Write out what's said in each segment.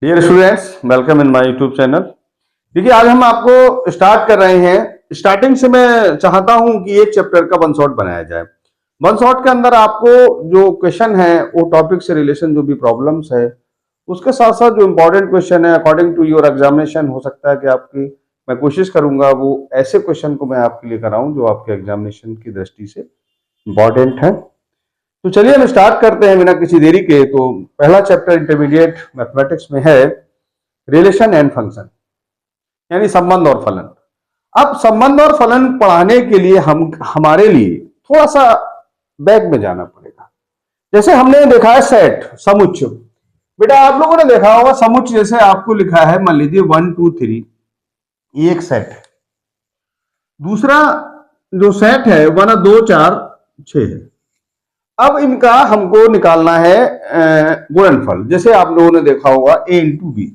Dear students, welcome in my YouTube channel. देखिए, आज हम आपको स्टार्ट कर रहे हैं। स्टार्टिंग से मैं चाहता हूं कि एक चैप्टर का वन शॉट बनाया जाए। वन शॉट के अंदर आपको जो क्वेश्चन है वो टॉपिक से रिलेशन जो भी प्रॉब्लम्स है उसके साथ साथ जो इंपॉर्टेंट क्वेश्चन है अकॉर्डिंग टू योर एग्जामिनेशन, हो सकता है कि आपकी मैं कोशिश करूंगा वो ऐसे क्वेश्चन को मैं आपके लिए कराऊं जो आपके एग्जामिनेशन की दृष्टि से इंपॉर्टेंट है। तो चलिए हम स्टार्ट करते हैं बिना किसी देरी के। तो पहला चैप्टर इंटरमीडिएट मैथमेटिक्स में है रिलेशन एंड फंक्शन, यानी संबंध और फलन। अब संबंध और फलन पढ़ाने के लिए हमारे लिए थोड़ा सा बैक में जाना पड़ेगा। जैसे हमने देखा है सेट, समुच्चय। बेटा आप लोगों ने देखा होगा समुच्चय, जैसे आपको लिखा है मान लीजिए 1 2 3, ये एक सेट है। दूसरा जो सेट है 1 2 4 6 है। अब इनका हमको निकालना है गुणनफल। जैसे आप लोगों ने देखा होगा a इंटू बी।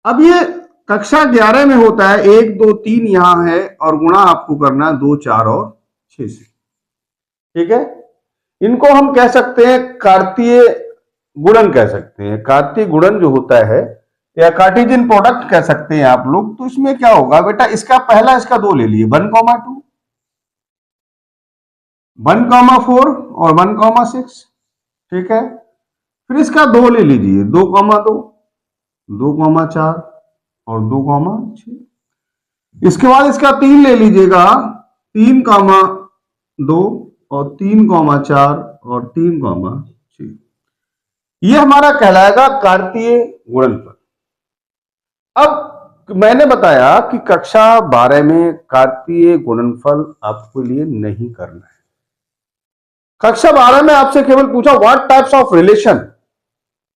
अब ये कक्षा 11 में होता है 1 2 3 यहां है और गुणा आपको करना है 2 4 और 6 से। ठीक है, इनको हम कह सकते हैं कार्तीय गुणन कह सकते हैं। कार्तीय गुणन जो होता है या कार्टेशियन प्रोडक्ट कह सकते हैं आप लोग। तो इसमें क्या होगा बेटा, इसका पहला इसका 2 ले लिए 1 2 1 4 और 1 6। ठीक है, फिर इसका 2 ले लीजिए 2 2 2 4 और 2 6। इसके बाद इसका 3 ले लीजिएगा 3 2 और 3 4 और 3 6। ये हमारा कहलाएगा कार्तीय गुणनफल। अब मैंने बताया कि कक्षा 12 में कार्तीय गुणनफल आपके लिए नहीं करना है। कक्षा 12 में आपसे केवल पूछा व्हाट टाइप्स ऑफ रिलेशन,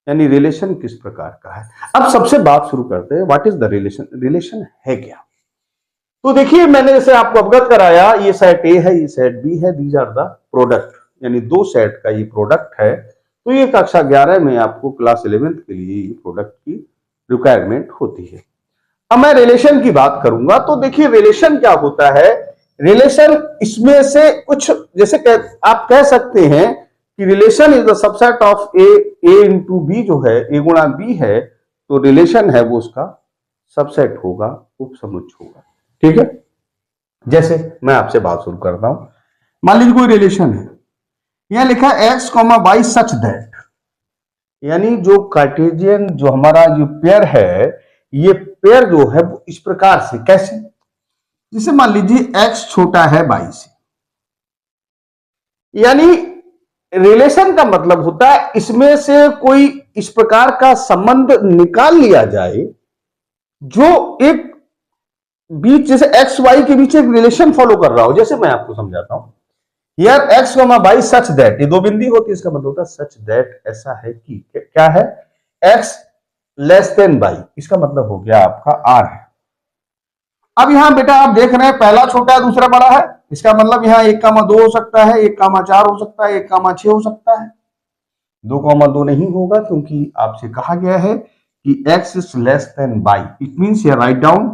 यानी रिलेशन किस प्रकार का है। अब सबसे बात शुरू करते हैं, what is the relation. Relation है क्या? तो देखिए, मैंने जैसे आपको अवगत कराया, ये सेट ए है, ये सेट बी है, दीज आर द प्रोडक्ट, यानी दो सेट का ये प्रोडक्ट है। तो ये कक्षा 11 में आपको क्लास 11th के लिए ये प्रोडक्ट की रिक्वायरमेंट होती है। अब मैं रिलेशन की बात करूंगा तो देखिए रिलेशन क्या होता है। रिलेशन इसमें से कुछ, जैसे आप कह सकते हैं कि relation is the subset of A into B, जो है ए गुणा बी है, तो रिलेशन है वो उसका सबसेट होगा, उपसमुच्चय होगा। ठीक है, जैसे मैं आपसे बात शुरू करता हूं। मान लीजिए कोई रिलेशन है, यहां लिखा है x, y सच दैट, यानी जो कार्टेशियन जो हमारा जो पेयर है, ये पेयर जो है वो इस प्रकार से, कैसे, जिसे मान लीजिए x छोटा है y से, यानी रिलेशन का मतलब होता है इसमें से कोई इस प्रकार का संबंध निकाल लिया जाए जो एक बीच, जैसे एक्स वाई के बीच एक रिलेशन फॉलो कर रहा हो। जैसे मैं आपको समझाता हूं, यार एक्स वाई सच दैट, ये दो बिंदी होती है, इसका मतलब होता है सच दैट, ऐसा है कि क्या है, एक्स लेस देन वाई, इसका मतलब हो गया आपका आर है। अब यहां बेटा आप देख रहे हैं पहला छोटा है दूसरा बड़ा है, इसका मतलब यहां 1 2 हो सकता है, 1 4 हो सकता है, 1 6 हो सकता है। 2 2 नहीं होगा, क्योंकि आपसे कहा गया है कि x is less than y। It means ये राइट डाउन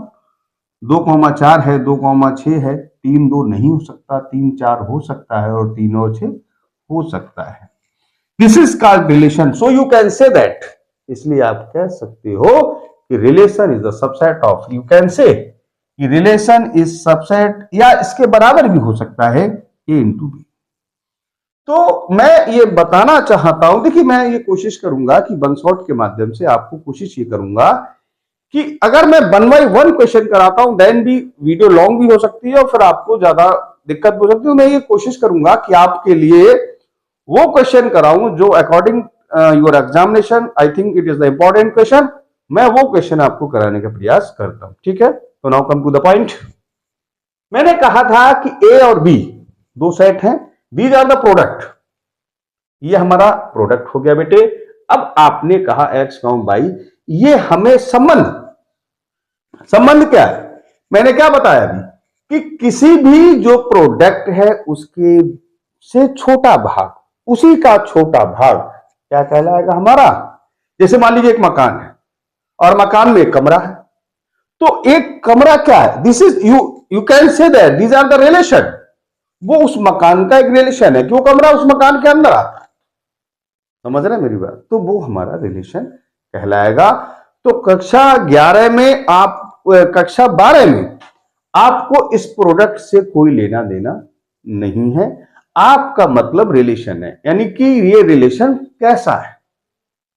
2 4 है, 2 6 है, 3 2 नहीं हो सकता, 3 4 हो सकता है और 3 और 6 हो सकता है। This is called relation, so you can say that. इसलिए आप कह सकते हो कि relation is the subset of, you can से कि रिलेशन इज सबसेट, या इसके बराबर भी हो सकता है a इंटू बी। तो मैं ये बताना चाहता हूं, देखिए मैं ये कोशिश करूंगा कि वन शॉट के माध्यम से आपको कोशिश ये करूंगा कि अगर मैं 1 by 1 क्वेश्चन कराता हूं देन भी वीडियो लॉन्ग भी हो सकती है और फिर आपको ज्यादा दिक्कत हो सकती है। मैं ये कोशिश करूंगा कि आपके लिए वो क्वेश्चन कराऊं जो according your examination, I think it is the important question, मैं वो क्वेश्चन आपको कराने का प्रयास करता हूं। ठीक है, तो now come to the point. मैंने कहा था कि ए और बी दो सेट हैं, दीज आर द प्रोडक्ट, ये हमारा प्रोडक्ट हो गया बेटे। अब आपने कहा एक्स वाई, ये हमें संबंध क्या है, मैंने क्या बताया अभी कि किसी भी जो प्रोडक्ट है उसके से छोटा भाग, उसी का छोटा भाग क्या कहलाएगा हमारा। जैसे मान लीजिए एक मकान है और मकान में एक कमरा है, तो एक कमरा क्या है, this is you can say that these are the relation. वो उस मकान का एक रिलेशन है कि वो कमरा उस मकान के अंदर आता है, समझ रहे हैं मेरी बात। तो वो हमारा रिलेशन कहलाएगा। तो कक्षा 11 में आप, कक्षा 12 में आपको इस प्रोडक्ट से कोई लेना देना नहीं है। आपका मतलब रिलेशन है, यानी कि ये रिलेशन कैसा है।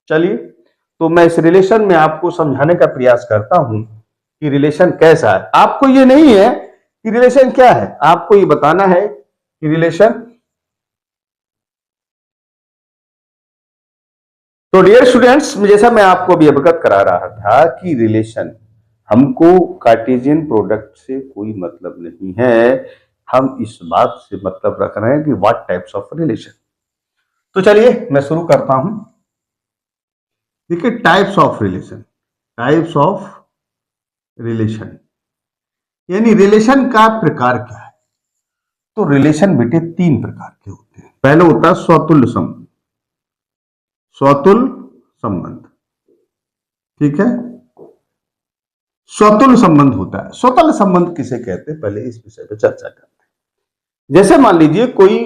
चलिए, तो मैं इस रिलेशन में आपको समझाने का प्रयास करता हूं कि रिलेशन कैसा है। आपको ये नहीं है कि रिलेशन क्या है, आपको ये बताना है कि रिलेशन। तो डियर स्टूडेंट्स, जैसा मैं आपको अभी अवगत करा रहा था कि रिलेशन, हमको कार्टेशियन प्रोडक्ट से कोई मतलब नहीं है, हम इस बात से मतलब रख रहे हैं कि व्हाट टाइप्स ऑफ रिलेशन। तो चलिए मैं शुरू करता हूं। देखिए, types of relation, types of relation यानी रिलेशन का प्रकार क्या है। तो रिलेशन बेटे 3 प्रकार के होते हैं। पहले होता है स्वतुल्य संबंध, स्वतुल्य संबंध, ठीक है। स्वतुल्य संबंध होता है। स्वतुल्य संबंध किसे कहते हैं, पहले इस विषय पर चर्चा करते हैं। जैसे मान लीजिए कोई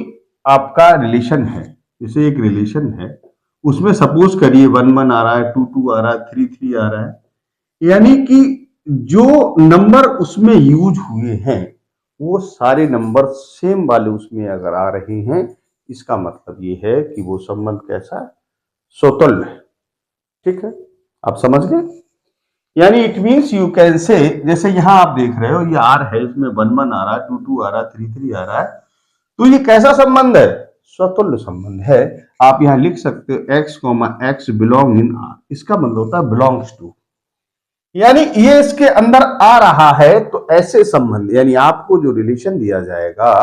आपका रिलेशन है, जैसे एक रिलेशन है, उसमें सपोज करिए 1 1 आ रहा है, 2 2 आ रहा है, 3 3 आ रहा है, यानी कि जो नंबर उसमें यूज हुए हैं वो सारे नंबर सेम वाले उसमें अगर आ रहे हैं, इसका मतलब ये है कि वो संबंध कैसा है, स्वतुल्य है। ठीक है, आप समझ गए। यानी इट मींस यू कैन से, जैसे यहां आप देख रहे हो ये आर है, इसमें 1 1 आ रहा है, 2 2 आ रहा है, 3 3 आ रहा है, तो ये कैसा संबंध है, स्वतुल्य संबंध है। आप यहां लिख सकते हो x, x belong in are, इसका मतलब होता है बिलोंग्स टू, यानी ये इसके अंदर आ रहा है। तो ऐसे संबंध, यानी आपको जो रिलेशन दिया जाएगा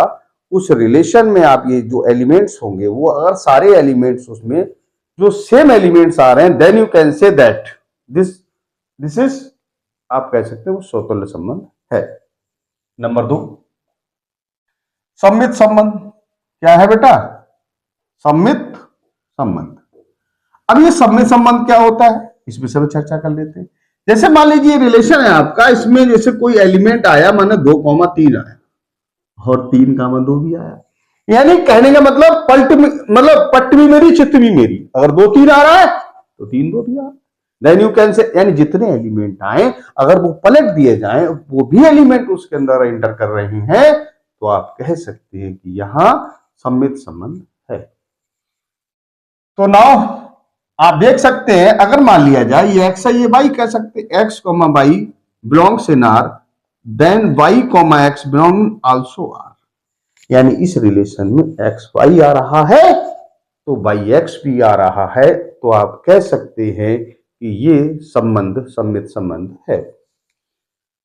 उस रिलेशन में आप ये जो एलिमेंट्स होंगे, वो अगर सारे एलिमेंट्स उसमें जो सेम एलिमेंट्स आ रहे हैं, then you can say that this this is, आप कह सकते हो स्वतुल्य संबंध है। नंबर 2, सम्मित संबंध। क्या है बेटा, सम्मित संबंध। अब ये सम्मित संबंध क्या होता है, इस विषय पर चर्चा कर लेते हैं। जैसे मान लीजिए रिलेशन है आपका, इसमें जैसे कोई एलिमेंट आया, माने 2 3 आया और 3 2 भी आया, यानी कहने का मतलब पट भी मेरी चित्त भी मेरी। अगर 2 3 आ रहा है तो 3 2 भी आ रहा है, देन यू कैन से, यानी जितने एलिमेंट आए अगर वो पलट दिए जाएं, वो भी एलिमेंट उसके अंदर एंटर कर रहे हैं, तो आप कह सकते हैं कि यहां सम्मित संबंध है। तो नाउ आप देख सकते हैं, अगर मान लिया जाए ये x है, ये y, कह सकते हैं x, y belongs in R, then y, x belong also R। यानी इस रिलेशन में x y आ रहा है तो y x भी आ रहा है, तो आप कह सकते हैं कि ये संबंध सम्मित संबंध है।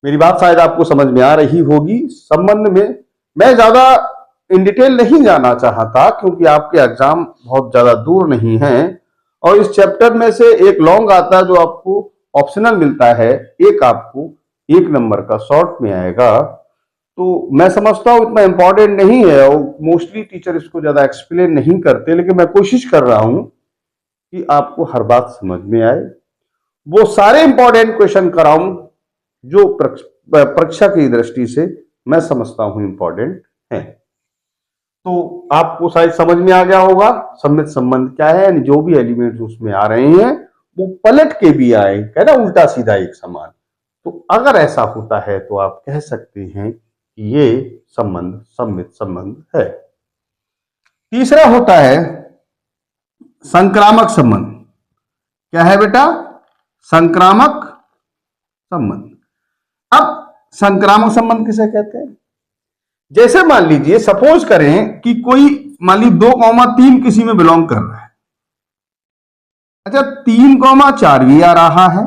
मेरी बात शायद आपको समझ में आ रही होगी। संबंध में मैं ज्यादा इन डिटेल नहीं जाना चाहता, क्योंकि आपके एग्जाम बहुत ज्यादा दूर नहीं है, और इस चैप्टर में से एक लॉन्ग आता है जो आपको ऑप्शनल मिलता है, एक आपको 1 नंबर का शॉर्ट में आएगा। तो मैं समझता हूं इतना इंपॉर्टेंट नहीं है, और मोस्टली टीचर इसको ज्यादा एक्सप्लेन नहीं करते, लेकिन मैं कोशिश कर रहा हूं कि आपको हर बात समझ में आए, वो सारे इंपॉर्टेंट क्वेश्चन कराऊं जो परीक्षा की दृष्टि से मैं समझता हूं इंपॉर्टेंट है। तो आपको शायद समझ में आ गया होगा सम्मित संबंध क्या है, यानी जो भी एलिमेंट्स उसमें आ रहे हैं वो पलट के भी आए, है ना, उल्टा सीधा एक समान। तो अगर ऐसा होता है तो आप कह सकते हैं कि ये संबंध सम्मित संबंध है। तीसरा होता है संक्रामक संबंध। क्या है बेटा, संक्रामक संबंध। अब संक्रामक संबंध किसे कहते हैं, जैसे मान लीजिए सपोज करें कि कोई मान ली 2 3 किसी में बिलोंग कर रहा है, अच्छा 3 4 भी आ रहा है,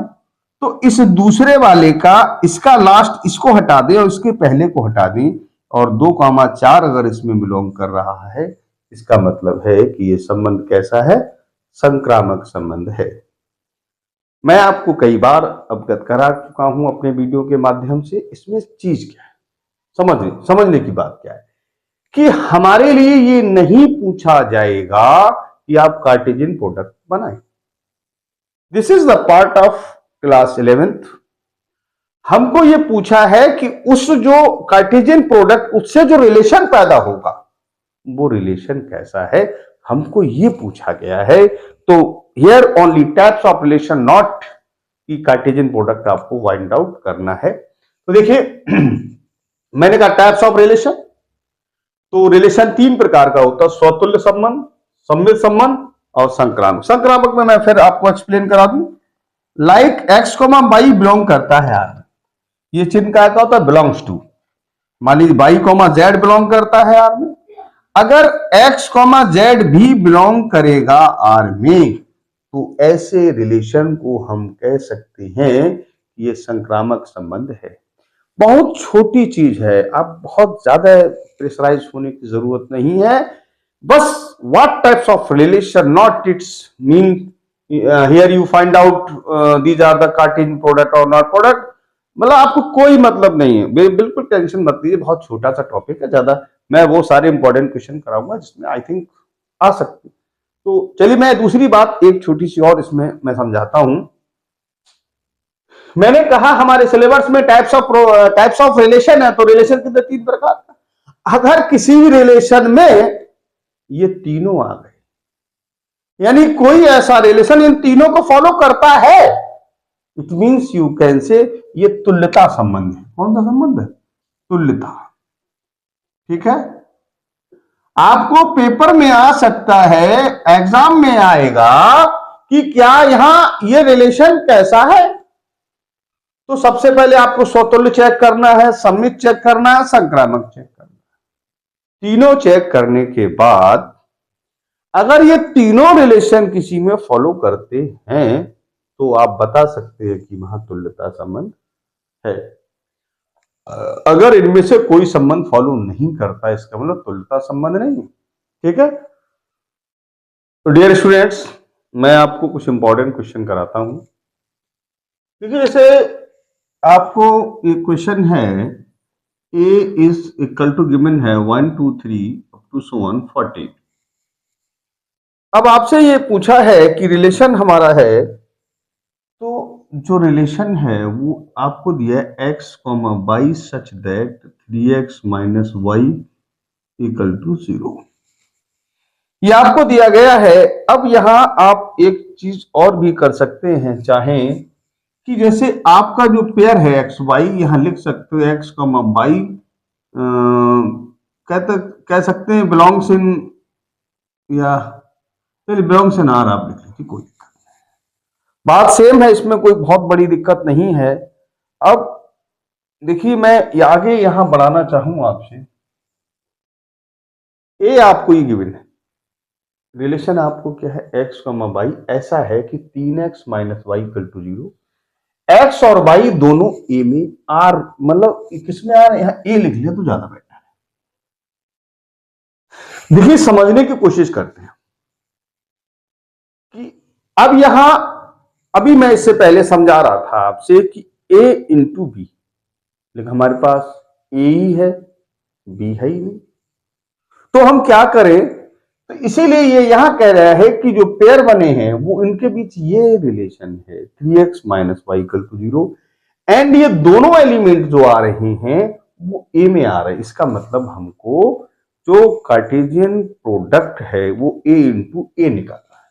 तो इस दूसरे वाले का, इसका लास्ट इसको हटा दें और इसके पहले को हटा दें, और 2 4 अगर इसमें बिलोंग कर रहा है, इसका मतलब है कि ये संबंध कैसा है, संक्रामक संबंध है। मैं आपको कई बार अवगत करा चुका हूं अपने वीडियो के माध्यम से, इसमें चीज क्या है, समझने की बात क्या है, कि हमारे लिए ये नहीं पूछा जाएगा कि आप कार्टेशियन प्रोडक्ट बनाएं। This is the part of class 11th। हमको ये पूछा है कि उस जो कार्टेशियन प्रोडक्ट, उससे जो रिलेशन पैदा होगा वो रिलेशन कैसा है, हमको ये पूछा गया है। तो here only types of relation, not कि कार्टेशियन प्रोडक्ट आपको फाइंड आउट करना है। तो देखिए मैंने कहा टाइप्स ऑफ रिलेशन, तो रिलेशन तीन प्रकार का होता है, स्वतुल्य संबंध, सममित संबंध और संक्रामक। संक्रामक में मैं फिर आपको एक्सप्लेन करा दूं, like X comma Y belong करता है आर, ये चिन्ह क्या होता है, बिलोंग्स टू। मान लीजिए वाई कोमा जेड बिलोंग करता है आर में, अगर एक्स कोमा जेड भी बिलोंग करेगा आर में, तो ऐसे रिलेशन को हम कह सकते हैं कि ये संक्रामक संबंध है। बहुत छोटी चीज है, आप बहुत ज्यादा प्रेशराइज होने की जरूरत नहीं है। बस what types of relation, not it's mean here you find out these are the Cartesian product और नॉट प्रोडक्ट, मतलब आपको कोई मतलब नहीं है, बिल्कुल टेंशन मत लीजिए, बहुत छोटा सा टॉपिक है, ज्यादा मैं वो सारे इंपॉर्टेंट क्वेश्चन कराऊंगा जिसमें आई थिंक आ सकते। तो चलिए मैं दूसरी बात एक छोटी सी और इसमें मैं समझाता हूं। मैंने कहा हमारे सिलेबस में टाइप्स ऑफ रिलेशन है, तो रिलेशन कितने, तीन प्रकार का। अगर किसी भी रिलेशन में ये तीनों आ गए, यानी कोई ऐसा रिलेशन इन तीनों को फॉलो करता है, इट मींस यू कैन से ये तुल्यता संबंध है। कौन सा संबंध है, तुल्यता। ठीक है, आपको पेपर में आ सकता है, एग्जाम में आएगा कि क्या यहां ये रिलेशन कैसा है। तो सबसे पहले आपको स्वतुल्य चेक करना है, सममित चेक करना है, संक्रामक चेक करना है। तीनों चेक करने के बाद अगर ये तीनों रिलेशन किसी में फॉलो करते हैं, तो आप बता सकते हैं कि वहां तुल्यता संबंध है। अगर इनमें से कोई संबंध फॉलो नहीं करता, इसका मतलब तुल्यता संबंध नहीं है। ठीक है, तो डियर स्टूडेंट्स, मैं आपको कुछ इंपॉर्टेंट क्वेश्चन कराता हूं। देखिए जैसे आपको एक क्वेश्चन है, ए इज इक्वल टू गिवन है 1 2 3 अप टू सो ऑन 40। अब आपसे ये पूछा है कि रिलेशन हमारा है, तो जो रिलेशन है वो आपको दिया है X comma Y such that 3x minus Y equal to 0, ये आपको दिया गया है। अब यहां आप एक चीज और भी कर सकते हैं, चाहें कि जैसे आपका जो पेयर है एक्स वाई, यहां लिख सकते हो एक्स कॉमा वाई, कह सकते हैं बिलोंग्स इन, या बिलोंग्स इन आर आप लिख लीजिए, कोई बात सेम है, इसमें कोई बहुत बड़ी दिक्कत नहीं है। अब देखिए मैं आगे यहां बढ़ाना चाहूंगा आपसे, ए आपको ये गिवन है, रिलेशन आपको क्या है, एक्स कॉमा वाई ऐसा है कि 3x minus Y equal to 0, X और वाई दोनों ए में, आर मतलब किसमें आ रहे हैं, यहां ए लिख लिया तो ज्यादा बेटर है। देखिए समझने की कोशिश करते हैं कि अब यहां, अभी मैं इससे पहले समझा रहा था आपसे कि ए इंटू बी, लेकिन हमारे पास ए ही है, बी है ही नहीं, तो हम क्या करें। तो इसीलिए ये यहां कह रहा है कि जो पेयर बने हैं वो इनके बीच ये रिलेशन है 3x minus Y equal to 0, and ये दोनों एलिमेंट जो आ रहे हैं वो ए में आ रहे हैं। इसका मतलब हमको जो कार्टेशियन प्रोडक्ट है वो ए इंटू ए निकालना है।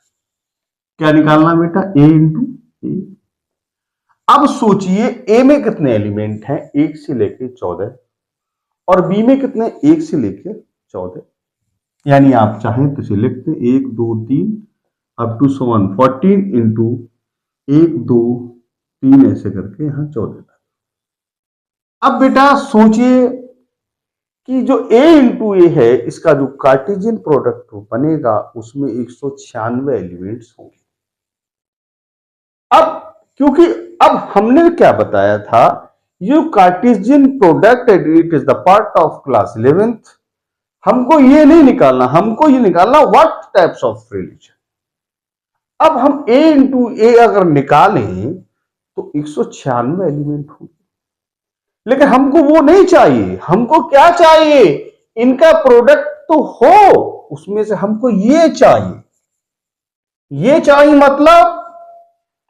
क्या निकालना बेटा, ए इंटू ए। अब सोचिए ए में कितने एलिमेंट हैं, 1 से लेके 14, और बी में कितने, 1 से लेके 14, यानी आप चाहें तो इसे लिखते 1 2 3 अप टू 14 इंटू 1 2 3 ऐसे करके यहां 14 तक। अब बेटा सोचिए कि जो a इंटू ए है, इसका जो कार्टेशियन प्रोडक्ट बनेगा उसमें 196 एलिमेंट्स होंगे। अब क्योंकि अब हमने क्या बताया था, ये Cartesian product it is the part of class 11th, हमको ये नहीं निकालना, हमको ये निकालना व्हाट टाइप्स ऑफ रिलेशन। अब हम a इंटू ए अगर निकालें तो 196 एलिमेंट होंगे, लेकिन हमको वो नहीं चाहिए, हमको क्या चाहिए, इनका प्रोडक्ट तो हो, उसमें से हमको ये चाहिए, ये चाहिए मतलब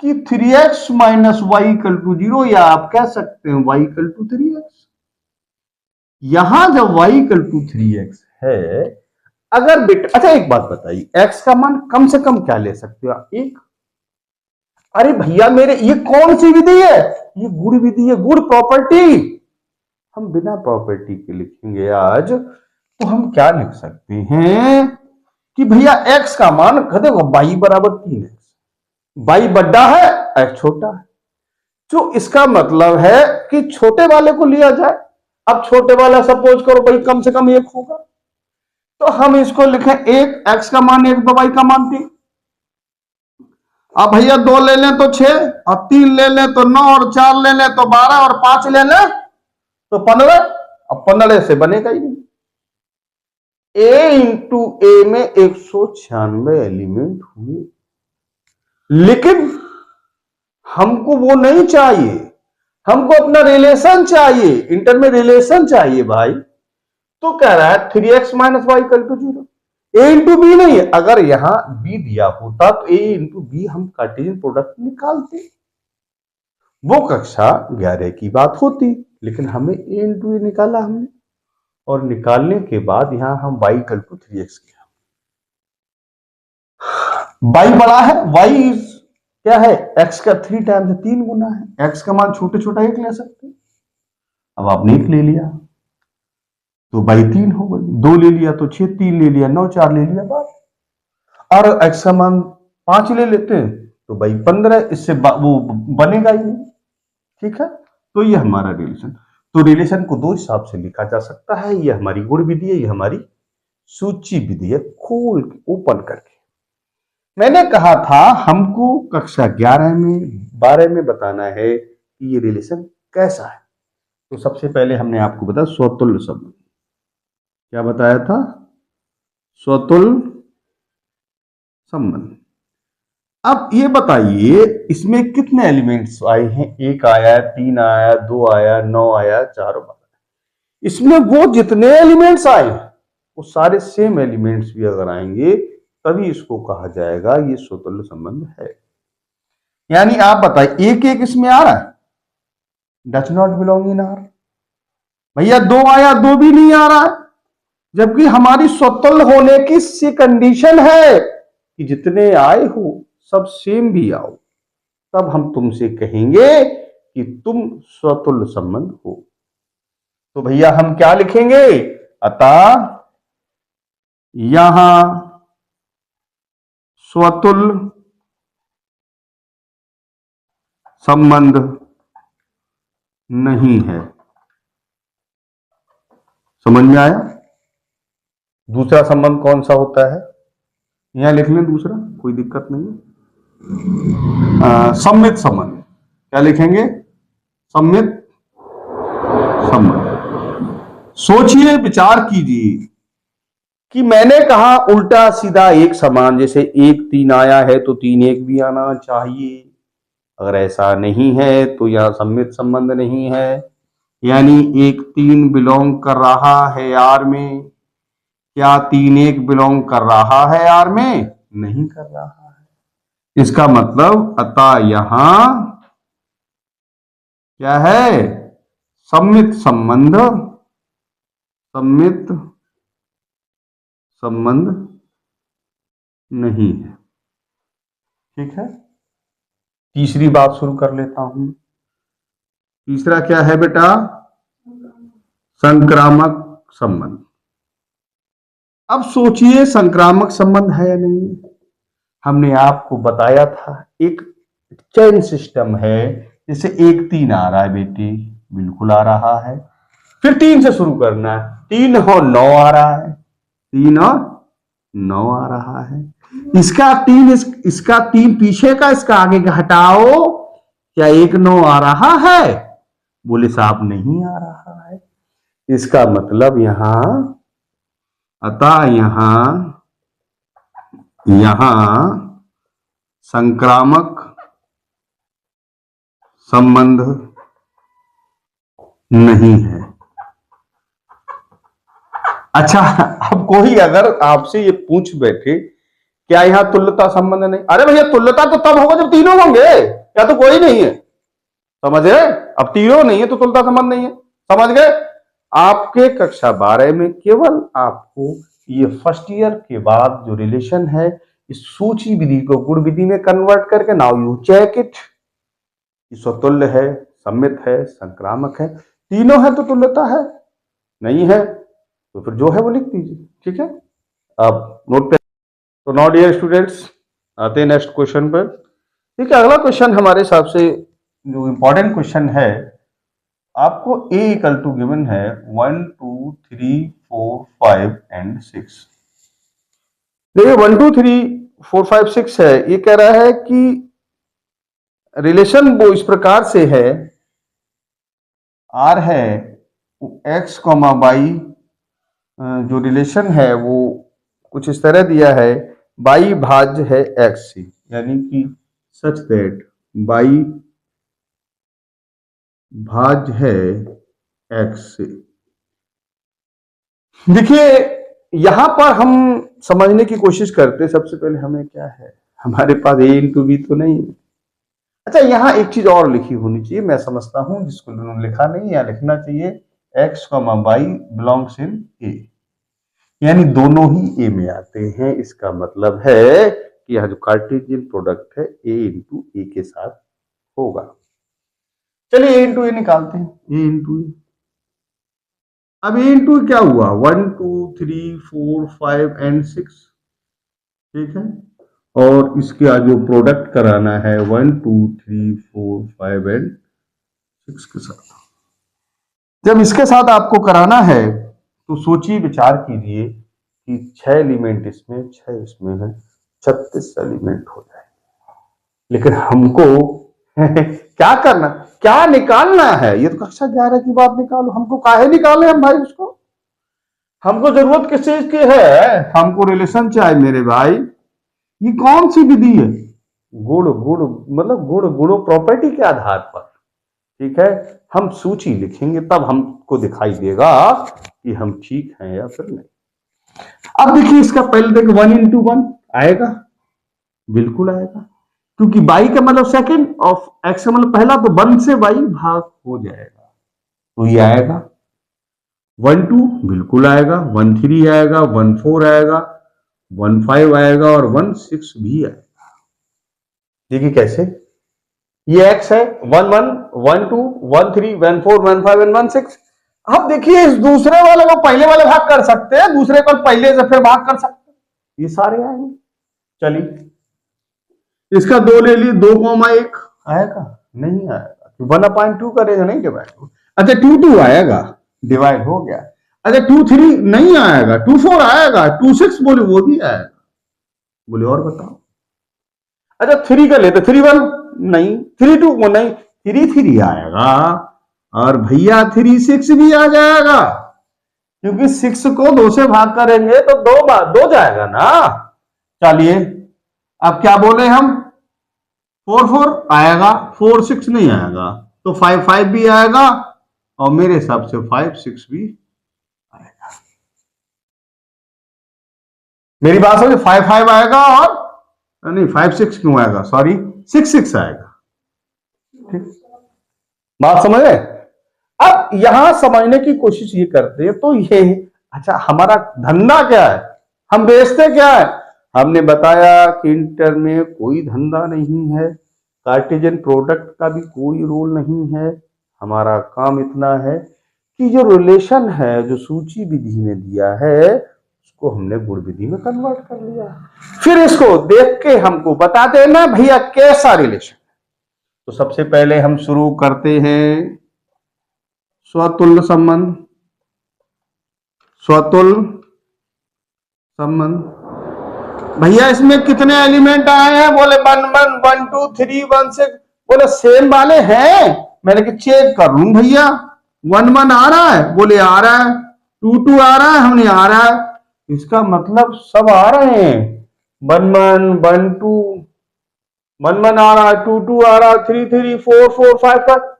कि 3x minus Y equal to 0, या आप कह सकते हैं y इक्वल टू 3x। यहां जब y इक्वल टू 3x है, अगर बेटा, अच्छा एक बात बताइए, x का मान कम से कम क्या ले सकते हो, एक, अरे भैया मेरे, ये कौन सी विधि है? ये गुण विधि है, गुण प्रॉपर्टी। हम बिना प्रॉपर्टी के लिखेंगे आज, तो हम क्या लिख सकते हैं कि भैया x का मान, देखो y बराबर 3x, y बड़ा है x छोटा है, जो इसका मतलब है कि छोटे वाले को लिया जाए। अब छोटे वाला सपोज करो भाई कम से कम 1 होगा, तो हम इसको लिखें 1, x का मान 1, तो y का मान 3। अब भैया 2 ले लें तो 6, और 3 ले लें तो 9, और 4 ले लें तो 12, और 5 ले लें तो 15। अब 15 से बनेगा ही नहीं। a इंटू ए में 196 एलिमेंट हुए, लेकिन हमको वो नहीं चाहिए, हमको अपना रिलेशन चाहिए, इंटर में रिलेशन चाहिए भाई। तो कह रहा है 3x minus Y equal to 0। a into B नहीं है, अगर यहां b दिया होता तो a इंटू बी हम कार्टेशियन प्रोडक्ट निकालते, वो कक्षा 11 की बात होती, लेकिन हमें a इंटू ए निकाला हमने, और निकालने के बाद यहां हम y इक्वल टू 3x किया। y बड़ा है, y क्या है, x का 3 टाइम्स 3 गुना है, x का मान छोटे छोटा 1 ले सकते हैं। अब आपने 1 ले लिया तो बाई 3 हो गई, 2 ले लिया तो 6, 3 ले लिया 9, 4 ले लिया 12, और x का मान 5 ले लेते हैं तो बाई 15, इससे वो बनेगा ही नहीं। ठीक है, तो ये हमारा रिलेशन। तो रिलेशन को 2 हिसाब से लिखा जा सकता है, ये हमारी गुण विधि है, ये हमारी सूची विधि है। खोल ओपन करके मैंने कहा था हमको कक्षा 11 में 12 में बताना है कि ये रिलेशन कैसा है। तो सबसे पहले हमने आपको बताया स्वतुल्य संबंध। क्या बताया था? स्वतुल्य संबंध। अब ये बताइए इसमें कितने एलिमेंट्स आए हैं? 1 आया, 3 आया, 2 आया, 9 आया, 4 आया। इसमें वो जितने एलिमेंट्स आए वो सारे सेम एलिमेंट्स भी अगर आएंगे तभी इसको कहा जाएगा ये स्वतुल्य संबंध है। यानी आप बताइए 1 इसमें आ रहा है, does not belong in are. भैया 2 आया, 2 भी नहीं आ रहा है, जबकि हमारी स्वतुल्य होने की सी कंडीशन है कि जितने आए हो सब सेम भी आओ, तब हम तुमसे कहेंगे कि तुम स्वतुल्य संबंध हो। तो भैया हम क्या लिखेंगे? अतः यहां स्वतुल्य संबंध नहीं है। समझ में आया? दूसरा संबंध कौन सा होता है? यहां लिख लें दूसरा, कोई दिक्कत नहीं है। सम्मित संबंध। क्या लिखेंगे? सम्मित संबंध। सोचिए, विचार कीजिए कि मैंने कहा उल्टा सीधा एक समान, जैसे 1 3 आया है तो 3 1 भी आना चाहिए। अगर ऐसा नहीं है तो यहां सम्मित संबंध नहीं है, यानी 1 3 बिलोंग कर रहा है आर में। क्या 3 1 बिलोंग कर रहा है आर में? नहीं कर रहा है। इसका मतलब अतः यहां क्या है? सम्मित संबंध, सम्मित संबंध नहीं है। ठीक है, तीसरी बात शुरू कर लेता हूं। तीसरा क्या है बेटा? संक्रामक संबंध। अब सोचिए संक्रामक संबंध है या नहीं? हमने आपको बताया था एक चेन सिस्टम है, जैसे 1 3 आ रहा है बेटी, बिल्कुल आ रहा है, फिर 3 से शुरू करना है, 3 और 9 आ रहा है, 3 और 9 आ रहा है। इसका 3 इसका 3 पीछे का, इसका आगे का हटाओ। क्या 1 9 आ रहा है? बोले साहब नहीं आ रहा है। इसका मतलब यहां, अतः यहां संक्रामक संबंध नहीं है। अच्छा, अब कोई अगर आपसे ये पूछ बैठे क्या यहां तुल्यता संबंध नहीं? अरे भैया तुल्यता तो तब होगा जब तीनों होंगे, या तो कोई नहीं है। समझ गए? अब तीनों नहीं है तो तुल्यता संबंध नहीं है। समझ गए? आपके कक्षा 12 में केवल आपको ये फर्स्ट ईयर के बाद जो रिलेशन है इस सूची विधि को गुण विधि में कन्वर्ट करके नाउ यू चेक इट, स्वतुल्य है, सम्मित है, संक्रामक है, तीनों है तो तुल्यता है, नहीं है तो फिर जो है वो लिख दीजिए। ठीक है, अब नोट पे। तो नाउ डियर स्टूडेंट्स, आते हैं नेक्स्ट क्वेश्चन पर। ठीक है, अगला क्वेश्चन हमारे हिसाब से जो इंपॉर्टेंट क्वेश्चन है, आपको A इक्वल टू गिवन है 1 2 3 4 5 एंड 6। देखिए 1 2 3 4 5 6 है, ये कह रहा है कि रिलेशन वो इस प्रकार से है, R है x, y, जो रिलेशन है वो कुछ इस तरह दिया है, y भाज्य है x से, यानी कि सच दैट y भाज्य है x से। देखिए यहां पर हम समझने की कोशिश करते, सबसे पहले हमें क्या है, हमारे पास a इंटू बी तो नहीं है। अच्छा, यहां एक चीज और लिखी होनी चाहिए, मैं समझता हूं, जिसको उन्होंने लिखा नहीं, या लिखना चाहिए x, y belongs in a, यानी दोनों ही ए में आते हैं। इसका मतलब है कि यह जो कार्टेशियन प्रोडक्ट है ए इंटू ए के साथ होगा। चलिए ए इंटू ए निकालते हैं, ए इंटू ए। अब ए इंटू क्या हुआ, 1 2 3 4 5 एंड 6। ठीक है, और इसका जो प्रोडक्ट कराना है 1 2 3 4 5 एंड 6 के साथ। जब इसके साथ आपको कराना है तो सोचिए, विचार कीजिए कि 6 एलिमेंट इसमें, 6 इसमें है, 36 एलिमेंट हो जाए। लेकिन हमको क्या करना, क्या निकालना है, ये तो कक्षा 11 की बात निकालो, हमको काहे निकाले हम भाई उसको, हमको जरूरत किस चीज की है, हमको रिलेशन चाहिए मेरे भाई। ये कौन सी विधि है, गुण गुण मतलब गुण गुणों प्रॉपर्टी के आधार पर। ठीक है, हम सूची लिखेंगे तब हमको दिखाई देगा कि हम ठीक हैं या फिर नहीं। अब देखिए इसका पहले देखो 1 इंटू 1 आएगा, बिल्कुल आएगा, क्योंकि y का मतलब सेकंड ऑफ x का मतलब पहला, तो 1 से y भाग हो जाएगा, तो ये आएगा। 1 2 बिल्कुल आएगा, 1 3 आएगा, 1 4 आएगा, 1 5 आएगा और 1 6 भी आएगा। देखिए कैसे, ये x है 1 1 1 2 1 3 1 4 1 5 एंड 1 6। अब देखिए इस दूसरे वाले को पहले वाले भाग कर सकते हैं, दूसरे को पहले से फिर भाग कर सकते हैं, ये सारे आएंगे। चलिए इसका 2 ले लिए, 2,1 आएगा, नहीं आएगा, 1/2 करेगा, नहीं डिवाइड हो। अच्छा 2 2 आएगा, डिवाइड हो गया। अच्छा 2 3 नहीं आएगा, 2 4 आएगा, 2 6 बोले वो भी आएगा, बोले और बताओ। अच्छा 3 का लेते, 3 1 नहीं, 3 2 नहीं, 3 3 आएगा, और भैया 3 6 भी आ जाएगा, क्योंकि 6 को 2 से भाग करेंगे तो 2 जाएगा ना। चलिए अब क्या बोले हम, 4 4 आएगा, 4 6 नहीं आएगा, तो 5 5 भी आएगा, और मेरे हिसाब से 5 6 भी आएगा। मेरी बात समझे, 5 5 आएगा, और नहीं 5 6 क्यों आएगा, सॉरी 6 6 आएगा। ठीक, बात समझ रहे। अब यहां समझने की कोशिश ये करते हैं, तो ये अच्छा हमारा धंधा क्या है, हम बेचते क्या है। हमने बताया कि इंटर में कोई धंधा नहीं है, कार्टेशियन प्रोडक्ट का भी कोई रोल नहीं है, हमारा काम इतना है कि जो रिलेशन है जो सूची विधि में दिया है उसको हमने गुण विधि में कन्वर्ट कर लिया, फिर इसको देख के हमको बता देना भैया कैसा रिलेशन। तो सबसे पहले हम शुरू करते हैं स्वतुल्य संबंध। स्वतुल्य संबंध, भैया इसमें कितने एलिमेंट आए हैं, बोले 1 1 1 2 3 1 6, बोले सेम वाले हैं, मैंने कि चेक कर लूं भैया, 1 1 आ रहा है, बोले आ रहा है, 2 2 आ रहा है, हमने आ रहा है, इसका मतलब सब आ रहे हैं, 1 1 1 2 1 1 आ रहा है, 2 2 आ रहा है, 3 3 4 4 5 5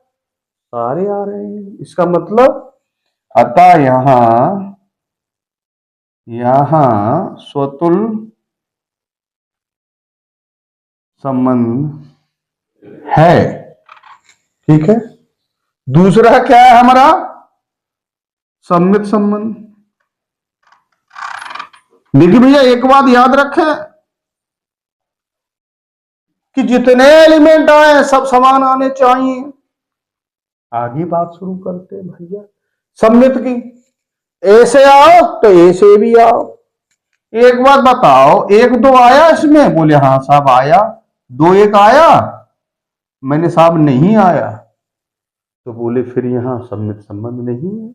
सारे आ रहे हैं। इसका मतलब अतः यहां स्वतुल्य संबंध है। ठीक है, दूसरा क्या है हमारा, सम्मित संबंध। देखिए भैया एक बात याद रखें, कि जितने एलिमेंट आए सब समान आने चाहिए। आगे बात शुरू करते हैं भैया सममित की। ए से आओ तो ए से भी आओ। एक बात बताओ, एक दो आया इसमें? बोले हाँ साहब आया। दो एक आया? मैंने साहब नहीं आया। तो बोले फिर यहां सम्मित संबंध नहीं है।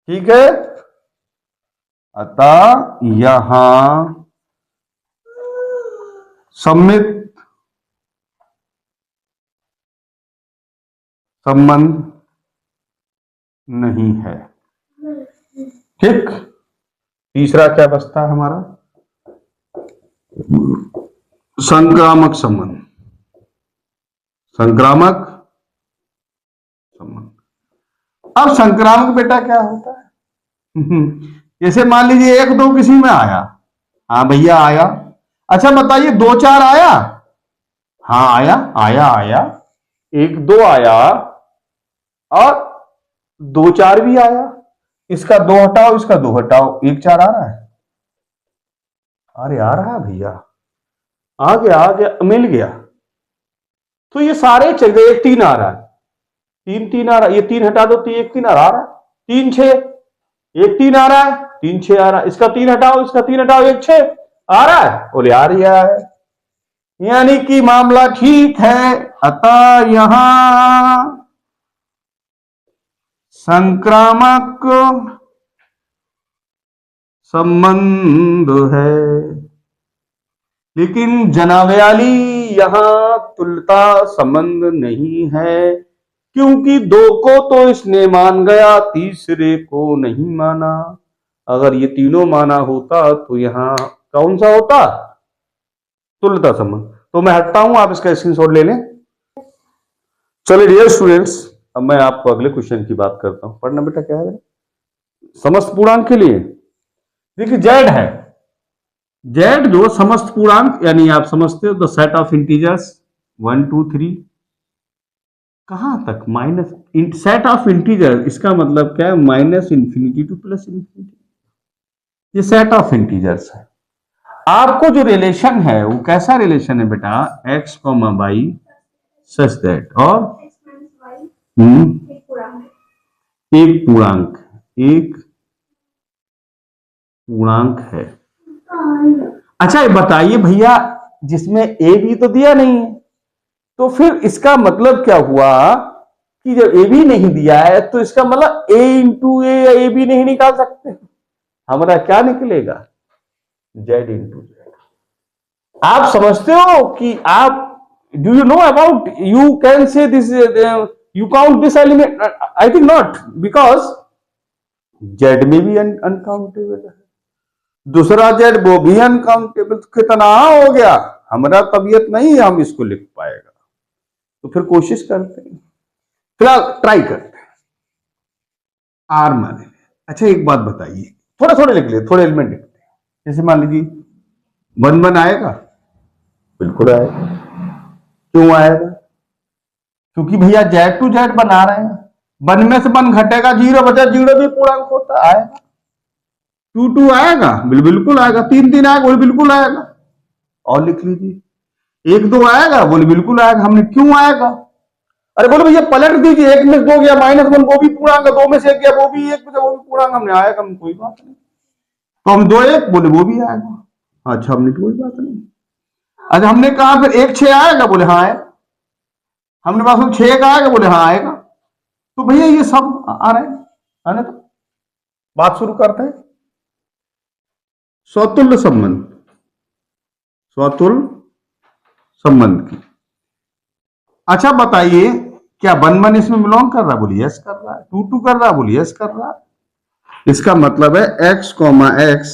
ठीक है, अतः यहां सम्मित संबंध नहीं है। ठीक, तीसरा क्या बचता है हमारा? संक्रामक संबंध। संक्रामक संबंध। अब संक्रामक बेटा क्या होता है? जैसे मान लीजिए एक दो किसी में आया, हाँ भैया आया। अच्छा बताइए दो चार आया? हाँ आया आया आया। एक दो आया और दो चार भी आया। इसका दो हटाओ, इसका दो हटाओ, एक चार आ रहा है। अरे आ रहा है भैया, आ गया मिल गया। तो ये सारे चल गए। एक तीन आ रहा है, तीन तीन आ रहा है, ये तीन हटा दो तो एक तीन आ रहा है। तीन छह, एक तीन आ रहा है, तीन छह आ रहा है। इसका तीन हटाओ, इसका तीन हटाओ, एक छह आ रहा है। बोले आ रहा है, यानी कि मामला ठीक है। अतः यहां संक्रामक संबंध है, लेकिन जनावयाली यहां तुल्यता संबंध नहीं है, क्योंकि दो को तो इसने मान गया, तीसरे को नहीं माना। अगर ये तीनों माना होता तो यहां कौन सा होता? तुल्यता संबंध। तो मैं हटता हूं, आप इसका स्क्रीनशॉट ले लें। चलिए डियर स्टूडेंट्स, अब मैं आपको अगले क्वेश्चन की बात करता हूं। पढ़ना बेटा क्या है समस्त पूर्णांक के लिए। देखिए जेड है, जेड जो समस्त पूर्णांक, यानी आप समझते हो द सेट ऑफ इंटीजर्स 1 2 3। कहां तक? माइनस सेट ऑफ इंटीजर, इसका मतलब क्या है? Minus infinity two plus infinity. ये सेट ऑफ इंटीजर्स है। आपको जो रिलेशन है वो कैसा रिलेशन है बेटा? X comma Y such that, और एक पूर्णांक, एक पूर्णांक है। अच्छा ये बताइए भैया, जिसमें ए बी तो दिया नहीं है, तो फिर इसका मतलब क्या हुआ कि जब ए बी नहीं दिया है तो इसका मतलब ए इंटू ए या ए बी नहीं निकाल सकते। हमारा क्या निकलेगा? Z into Z. आप समझते हो कि आप, do you know about, you can से this, you count this element? I think not, because Z में भी अनकाउंटेबल है, दूसरा जेड वो भी अनकाउंटेबल। कितना हो गया? हमारा तबीयत नहीं है, हम इसको लिख पाएगा। तो फिर कोशिश करते हैं, फिलहाल ट्राई करते हैं। आर माने। अच्छा एक बात बताइए, थोड़े थोड़े लिख ले, थोड़े एलिमेंट लिखते हैं। जैसे मान लीजिए 1 1 आएगा? बिल्कुल आएगा। क्यों आएगा? क्योंकि भैया जेड टू जेड बना रहे हैं, 1 में से 1 घटेगा, 0 बचा, 0 भी पूर्णांक होता आएगा। 2 2 आएगा? बिल्कुल आएगा। 3 3 आएगा? बोले बिल्कुल आएगा। और लिख लीजिए 1 2 आएगा? बोले बिल्कुल आएगा। हमने क्यों आएगा? अरे बोले भैया पलट दीजिए, 1 में से 2 गया -1, वो भी पूर्णांक, 2 में से 1 गया वो भी 1, वो भी पूर्णांक। हमने आएगा, हम कोई बात नहीं। तो हम 2 1 बोले वो भी आएगा। अच्छा हमने कोई बात नहीं। अच्छा हमने कहा फिर 1 6 आएगा? बोले हाँ आएगा। हमने पास 6 का आएगा? बोले हाँ आएगा। तो भैया ये सब आ रहे हैं, आने तो बात शुरू करते हैं। स्वतुल्य संबंध, स्वतुल्य संबंध की। अच्छा बताइए, क्या 1 1 इसमें बिलोंग कर रहा है? बोलिए यस कर रहा है। 2 2 कर रहा है? बोलिए यस कर रहा है। इसका मतलब है x comma X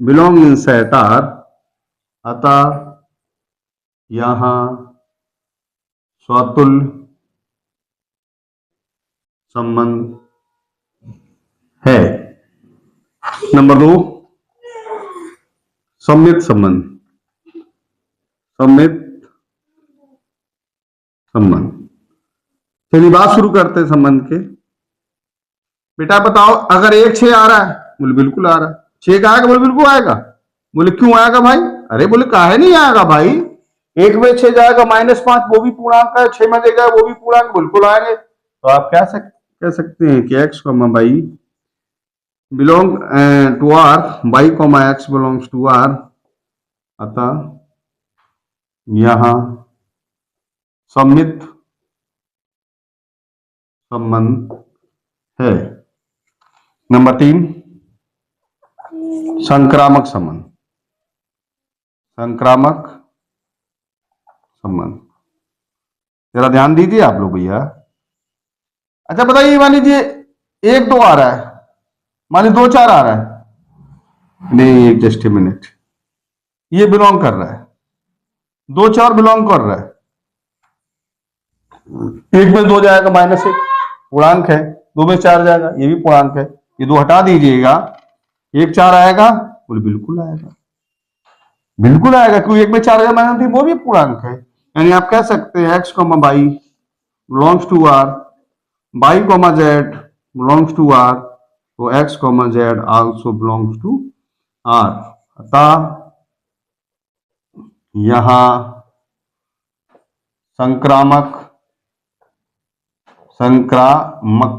belong in set R, अतः यहां स्वतुल्य संबंध है। नंबर 2 सम्मित संबंध, सम्मित संबंध। चलिए बात शुरू करते हैं संबंध के। बेटा बताओ, अगर 1 6 आ रहा है? बोले बिल्कुल आ रहा है। 6 का आएगा? बोले बिल्कुल आएगा। बोले क्यों आएगा भाई? अरे बोले काहे नहीं आएगा भाई, एक में 6 जाएगा -5, वो भी पूर्णांक है, 6 में देगा वो भी पूर्णांक, बिल्कुल आएंगे। तो आप क्या कह सकते हैं कि x, y belong to r, y, x belongs to r, अतः यहां सममित संबंध है। नंबर 3, संक्रामक संबंध। संक्रामक संबंध जरा ध्यान दीजिए आप लोग भैया। अच्छा बताइए, मान लीजिए 1 2 आ रहा है, मान लीजिए 2 4 आ रहा है, नहीं जस्ट ए मिनट, ये बिलोंग कर रहा है, 2 4 बिलोंग कर रहा है, 1 में 2 जाएगा -1, पूर्णांक है, 2 में 4 जाएगा, ये भी पूर्णांक है, ये 2 हटा दीजिएगा, 1 4 आएगा, बोले बिल्कुल आएगा, बिल्कुल आएगा, क्योंकि 1 में 4 -3 वो भी पूर्णांक है। यानी आप कह सकते हैं x, y belongs to r, y, z belongs to r, तो x, z also belongs to r, अतः यहां संक्रामक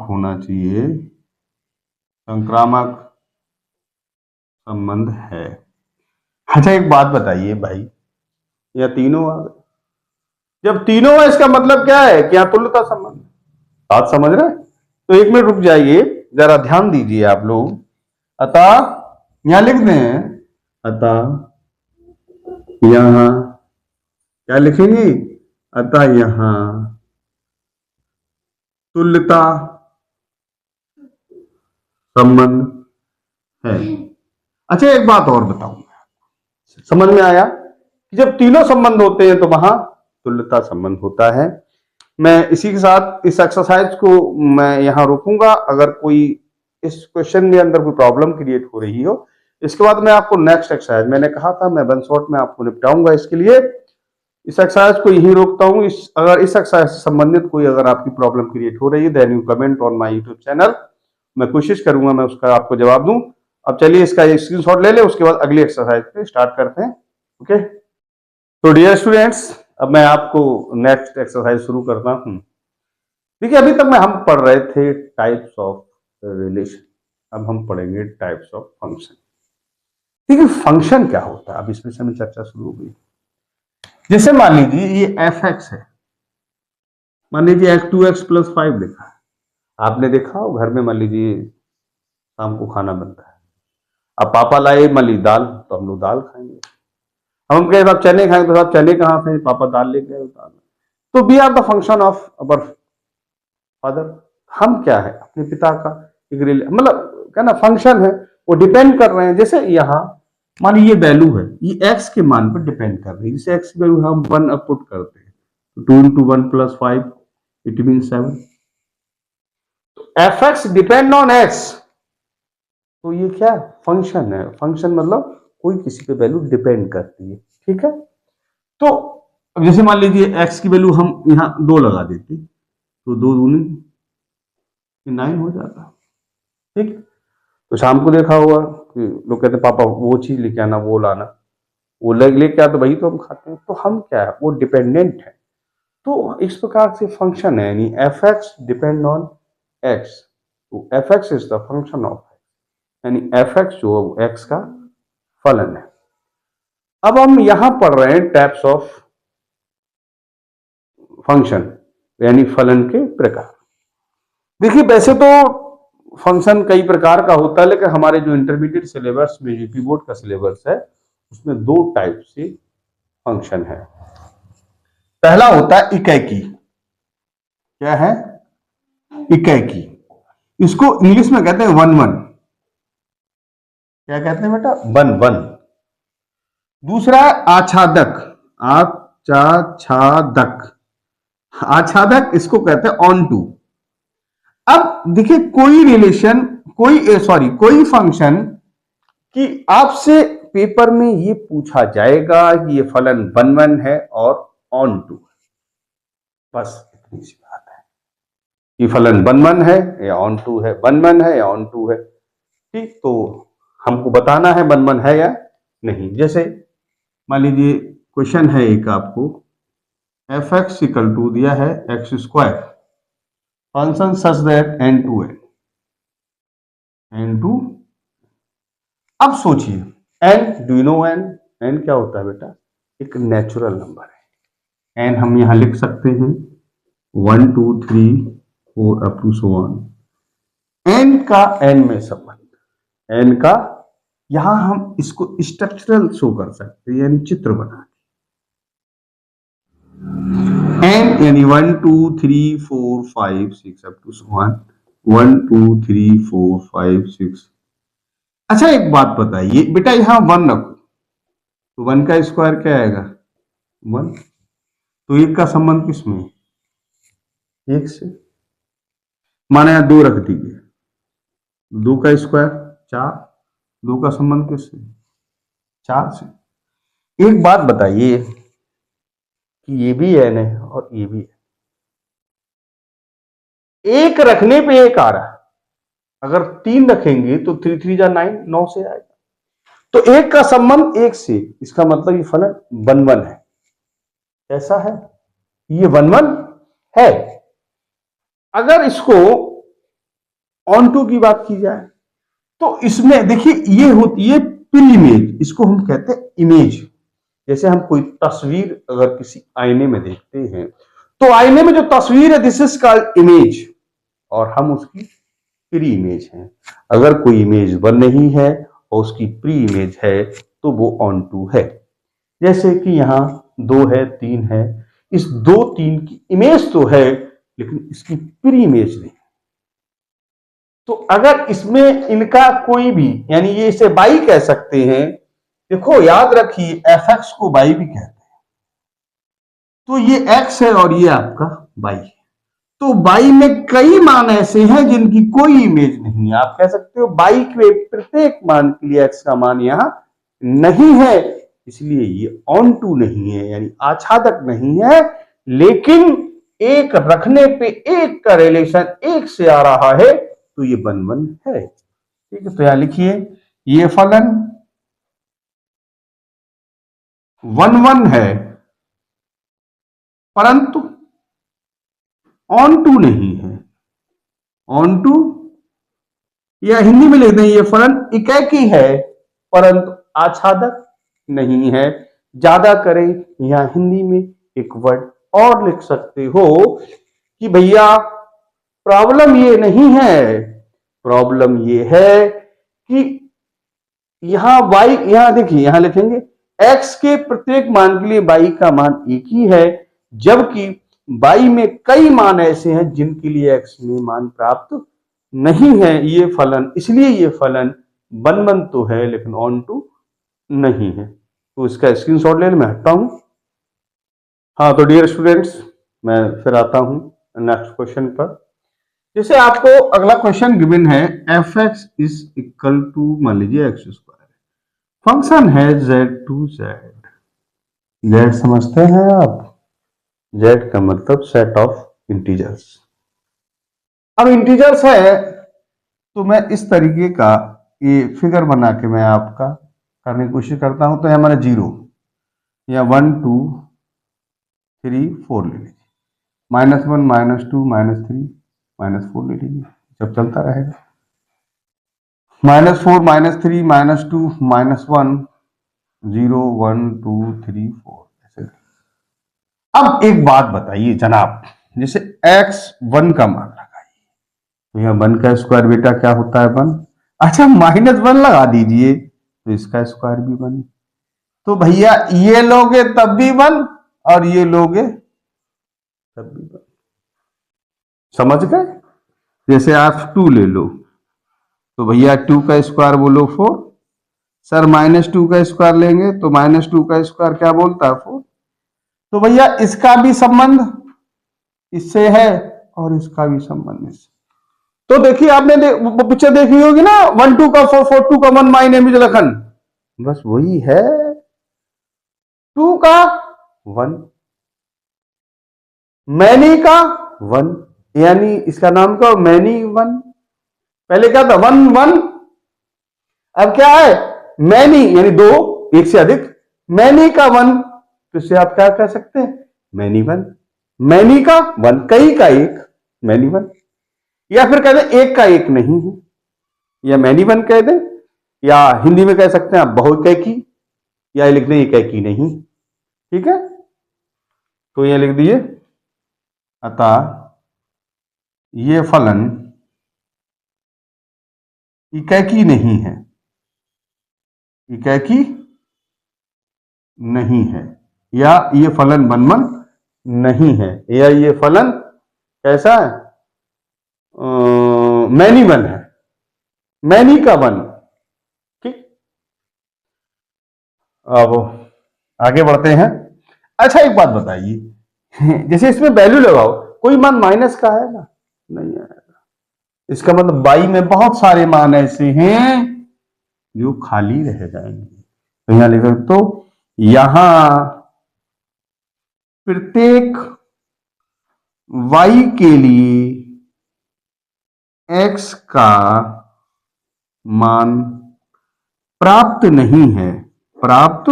होना चाहिए, संक्रामक संबंध है। अच्छा एक बात बताइए भाई, यह तीनों आ गए, जब तीनों है इसका मतलब क्या है कि यहां तुल्यता संबंध, बात समझ रहे हैं? तो 1 मिनट रुक जाइए, जरा ध्यान दीजिए आप लोग। अतः यहां लिख दें, अतः यहां क्या लिखेंगे, अतः यहां तुल्यता संबंध है। अच्छा एक बात और बताऊंगा, समझ में आया कि जब तीनों संबंध होते हैं तो वहां तुल्यता संबंध होता है। मैं इसी के साथ इस एक्सरसाइज को मैं यहां रोकूंगा। अगर कोई इस क्वेश्चन में अंदर कोई प्रॉब्लम क्रिएट हो रही हो, इसके बाद मैं आपको नेक्स्ट एक्सरसाइज, मैंने कहा था मैं 1 शॉट में आपको निपटाऊंगा, इसके लिए इस एक्सरसाइज को यही रोकता हूं। अगर इस एक्सरसाइज से संबंधित कोई अगर आपकी प्रॉब्लम क्रिएट हो रही है, then you comment on my YouTube channel, मैं कोशिश करूंगा मैं उसका आपको जवाब दूं। अब चलिए इसका एक स्क्रीनशॉट ले ले, उसके बाद अगली एक्सरसाइज पे स्टार्ट करते हैं। ओके, तो डियर स्टूडेंट्स, अब मैं आपको नेक्स्ट एक्सरसाइज शुरू करता हूं। देखिए अभी तक हम पढ़ रहे थे टाइप्स ऑफ रिलेशन, अब हम पढ़ेंगे टाइप्स ऑफ फंक्शन। देखिए फंक्शन क्या होता है, अब इस विषय में चर्चा शुरू हो गई। जैसे मान लीजिए ये एफ एक्स है, मान लीजिए 2x + 5 लिखा है, आपने देखा हो घर में मान लीजिए शाम को खाना बनता है, अब पापा लाए मान लीजिए दाल, तो हम लोग दाल खाएंगे। हम कहें आप चने खाएंगे, तो आप चने कहाँ से, पापा दाल लेके आए दाल। तो we are the function of our father, हम क्या है अपने पिता का एक मतलब क्या ना फंक्शन है, वो डिपेंड कर रहे हैं। जैसे यहाँ मान ये वैल्यू है, ये x के मान पर डिपेंड कर रही है। जैसे x की वैल्यू हम 1 अब पुट करते हैं, तो 2 × 1 + 5 इट मीन 7, तो fx डिपेंड ऑन x, तो ये क्या फंक्शन है। फंक्शन मतलब कोई किसी पे वैल्यू डिपेंड करती है, ठीक है। तो अब जैसे मान लीजिए x की वैल्यू हम यहाँ 2 लगा देते, तो 2 दूनी 9 हो जाता, ठीक। तो शाम को देखा होगा कि लोग कहते पापा वो चीज लेके आना, वो लाना, वो लेके आ, तो वही तो हम खाते हैं। तो हम क्या है, वो डिपेंडेंट है। तो इस प्रकार से फंक्शन है, यानी F X depend on X, तो F X is the function of, यानी एफ एक्स जो एक्स का फलन है। अब हम यहां पढ़ रहे हैं टाइप्स ऑफ फंक्शन, यानी फलन के प्रकार। देखिए वैसे तो फंक्शन कई प्रकार का होता है, लेकिन हमारे जो इंटरमीडिएट सिलेबस में यूपी बोर्ड का सिलेबस है, उसमें 2 टाइप से फंक्शन है। पहला होता है इकैकी। क्या है, इकैकी, इसको इंग्लिश में कहते हैं 1 1। क्या कहते हैं बेटा, 1 1। दूसरा है आच्छादक, आच्छादक, आच्छादक इसको कहते हैं ऑन टू। अब देखिए कोई रिलेशन, कोई फंक्शन कि आपसे पेपर में ये पूछा जाएगा कि ये फलन 1 1 है और ऑन टू, बस इतनी सी बात है कि फलन 1 1 है या ऑन टू है, 1 1 है या ऑन टू है, ठीक। तो हमको बताना है 1 1 है या नहीं। जैसे मान लीजिए क्वेश्चन है एक आपको, एफ एक्स इक्वल टू दिया है X square function such that N to N to. अब सोचिए N, do you know N? N क्या होता है बेटा? एक नेचुरल नंबर है। एन हम यहां लिख सकते हैं 1 2 3 4 up to so on. N का एन में संबंध, एन का यहां हम इसको स्ट्रक्चरल शो कर सकते हैं, यानी चित्र बना के। एन यानी 1 2 3 4 5 6 अप टू सो ऑन, 1 2 3 4 5 6। अच्छा एक बात बताइए बेटा, यहां 1 रखो तो 1 का स्क्वायर क्या आएगा? 1। तो एक का संबंध किसमें? एक से। माना यहां 2 रख दीजिए, 2 का स्क्वायर 4, 2 का संबंध किससे? 4 से। एक बात बताइए कि ये भी एन है और ये भी है, एक रखने पे एक आ रहा है, अगर 3 रखेंगे तो 3 3 जा 9, 9 से आएगा। तो एक का संबंध एक से, इसका मतलब ये फलन 1 1 है। कैसा है ये? 1 1 है। अगर इसको ऑन टू की बात की जाए तो इसमें देखिए ये होती है प्री इमेज, इसको हम कहते हैं इमेज। जैसे हम कोई तस्वीर अगर किसी आईने में देखते हैं तो आईने में जो तस्वीर है दिस इज कॉल्ड इमेज, और हम उसकी प्री इमेज हैं। अगर कोई इमेज 1 नहीं है और उसकी प्री इमेज है तो वो ऑन टू है। जैसे कि यहां 2 है 3 है, इस 2 3 की इमेज तो है लेकिन इसकी प्री इमेज नहीं। तो अगर इसमें इनका कोई भी, यानी ये इसे बाई कह सकते हैं। देखो याद रखिए एफ एक्स को बाई भी कहते हैं। तो ये एक्स है और ये आपका बाई है। तो बाई में कई मान ऐसे हैं जिनकी कोई इमेज नहीं है। आप कह सकते हो बाई के प्रत्येक मान के लिए एक्स का मान यहां नहीं है, इसलिए ये ऑन टू नहीं है, यानी आच्छादक नहीं है। लेकिन एक रखने पे एक का रिलेशन एक से आ रहा है तो ये 1 1 है। ठीक है, तो यहां लिखिए ये फलन 1 1 है परंतु ऑन टू नहीं है। ऑन टू या हिंदी में लिख दें ये फलन इकैकी है परंतु आच्छादक नहीं है। ज्यादा करें यहां हिंदी में एक वर्ड और लिख सकते हो कि भैया प्रॉब्लम ये नहीं है, प्रॉब्लम ये है कि यहां y, यहां देखिए यहां लिखेंगे x के प्रत्येक मान के लिए y का मान एक ही है, जबकि y में कई मान ऐसे हैं जिनके लिए x में मान प्राप्त नहीं है। ये फलन, इसलिए ये फलन 1 1 तो है लेकिन ऑन टू नहीं है। तो इसका स्क्रीनशॉट ले मैं हटता हूं। हाँ तो डियर स्टूडेंट्स, मैं फिर आता हूं नेक्स्ट क्वेश्चन पर। जैसे आपको अगला क्वेश्चन गिवन है F X is equal to, मान लीजिए एक्स स्क्वायर, फंक्शन है z टू जेड। जेड समझते हैं आप? जेड का मतलब सेट ऑफ इंटीजर्स। अब इंटीजर्स है तो मैं इस तरीके का ये फिगर बना के मैं आपका करने की कोशिश करता हूं। तो है हमारा 0 या 1 2 3 4 ले लीजिए, -1 -2 -3 -4 ले लीजिए, जब चलता रहेगा। -4 -3 -2 -1 0 1 2 3 4 ऐसे। अब एक बात बताइए जनाब, जैसे x1 का मान लगाइए तो यहां 1 का स्क्वायर बेटा क्या होता है? 1। अच्छा -1 लगा दीजिए तो इसका स्क्वायर भी 1। तो भैया ये लोगे तब भी 1 और ये लोगे तब भी 1। समझ गए? जैसे आप 2 ले लो तो भैया 2 का स्क्वायर बोलो 4। सर -2 का स्क्वायर लेंगे तो -2 का स्क्वायर क्या बोलता है? 4। तो भैया इसका भी संबंध इससे है और इसका भी संबंध इससे। तो देखिए आपने पिक्चर देखी होगी ना, 1 2 का 4 4 2 का 1, माय नेम इज लखन, बस वही है। 2 का 1, मैनी का 1, यानी इसका नाम क्या? मैनी 1। पहले क्या था? 1 1, अब क्या है? मैनी यानी 2, एक से अधिक। मैनी का 1 तो इसे आप क्या कह सकते हैं, मैनी वन। मैनी का वन, कई का एक, मैनी वन। या फिर कह दें एक का एक नहीं है, या मैनी वन कह दें, या हिंदी में कह सकते हैं आप बहुएकी, या लिख दें एकाकी नहीं। ठीक है, तो ये लिख दिए, अतः ये फलन एकाकी नहीं है, एकाकी नहीं है, या ये फलन वन नहीं है, या ये फलन कैसा है, मैनी वन है, मैनी का वन। ठीक, अब आगे बढ़ते हैं। अच्छा एक बात बताइए, जैसे इसमें वैल्यू लगाओ, कोई मान माइनस का है ना, नहीं है, इसका मतलब बाई में बहुत सारे मान ऐसे हैं जो खाली रह जाएंगे। तो यहां लिख तो यहां प्रत्येक y के लिए x का मान प्राप्त नहीं है, प्राप्त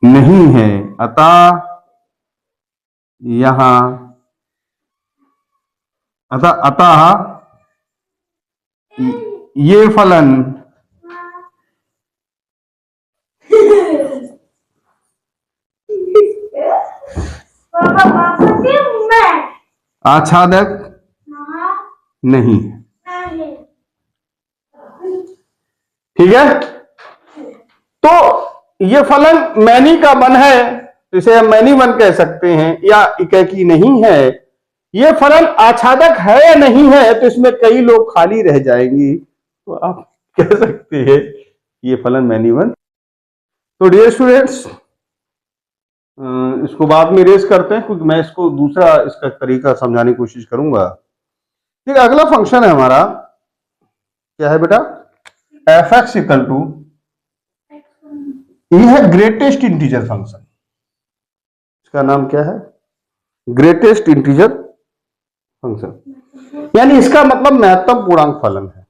नहीं है, अतः यहां अतः ये फलन आच्छादक नहीं है। ठीक है, तो ये फलन मैनी का वन है, इसे हम मैनी वन कह सकते हैं, या एकाकी नहीं है। ये फलन आच्छादक है या नहीं है, तो इसमें कई लोग खाली रह जाएंगी, तो आप कह सकते हैं ये फलन मैनी वन। तो डियर स्टूडेंट्स, इसको बाद में रेस करते हैं, क्योंकि मैं इसको दूसरा इसका तरीका समझाने की कोशिश करूंगा। ठीक है, अगला फंक्शन है हमारा, क्या है बेटा, एफ एक्स इक्वल टू, यह है ग्रेटेस्ट इंटीजर फंक्शन। इसका नाम क्या है, ग्रेटेस्ट इंटीजर फंक्शन, यानी इसका मतलब महत्तम पूर्णांक फलन है।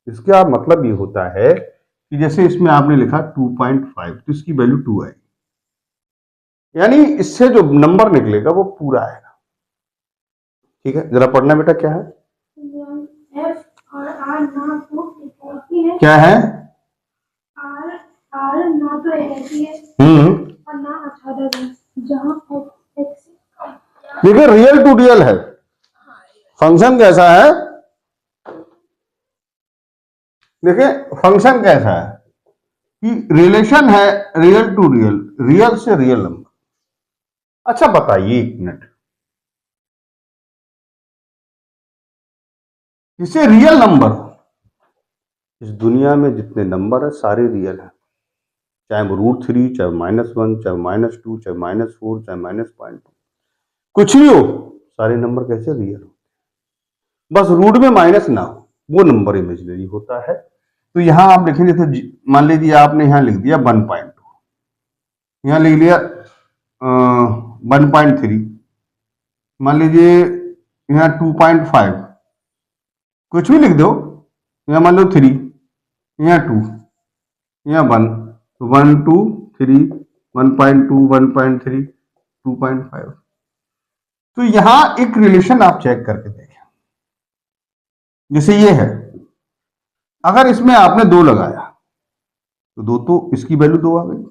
इसका मतलब ये होता है कि जैसे इसमें आपने लिखा 2.5, तो इसकी वैल्यू 2 आएगी, यानी इससे जो नंबर निकलेगा वो पूरा आएगा। ठीक है, जरा पढ़ना बेटा, क्या है, और आर ना तो एकाकी है, क्या है, आर ना तो एकाकी है और ना आच्छादक है, जहां एक्स देखिए रियल टू रियल है। फंक्शन कैसा है, देखिए फंक्शन कैसा है कि रिलेशन है रियल टू रियल, रियल से रियल नंबर। अच्छा बताइए एक मिनट, इसे रियल नंबर, इस दुनिया में जितने नंबर है सारे रियल है, चाहे वो √3, चाहे -1, चाहे -2, चाहे -4, चाहे -0.2, कुछ भी हो, सारे नंबर कैसे रियल हो, बस रूट में माइनस ना हो, वो नंबर इमेजिनरी होता है। तो यहां आप लिखेंगे, तो मान लीजिए आपने यहां लिख दिया 1.2, यहां लिख लिया 1.3, मान लीजिए यहां 2.5, कुछ भी लिख दो, यहां मान लो 3, यहां 2, यहां 1, 1 2 3, 1.2, 1.3, 2.5। तो यहां एक रिलेशन आप चेक करके देखें, जैसे ये है, अगर इसमें आपने 2 लगाया तो 2 तो इसकी वैल्यू 2 आ गई।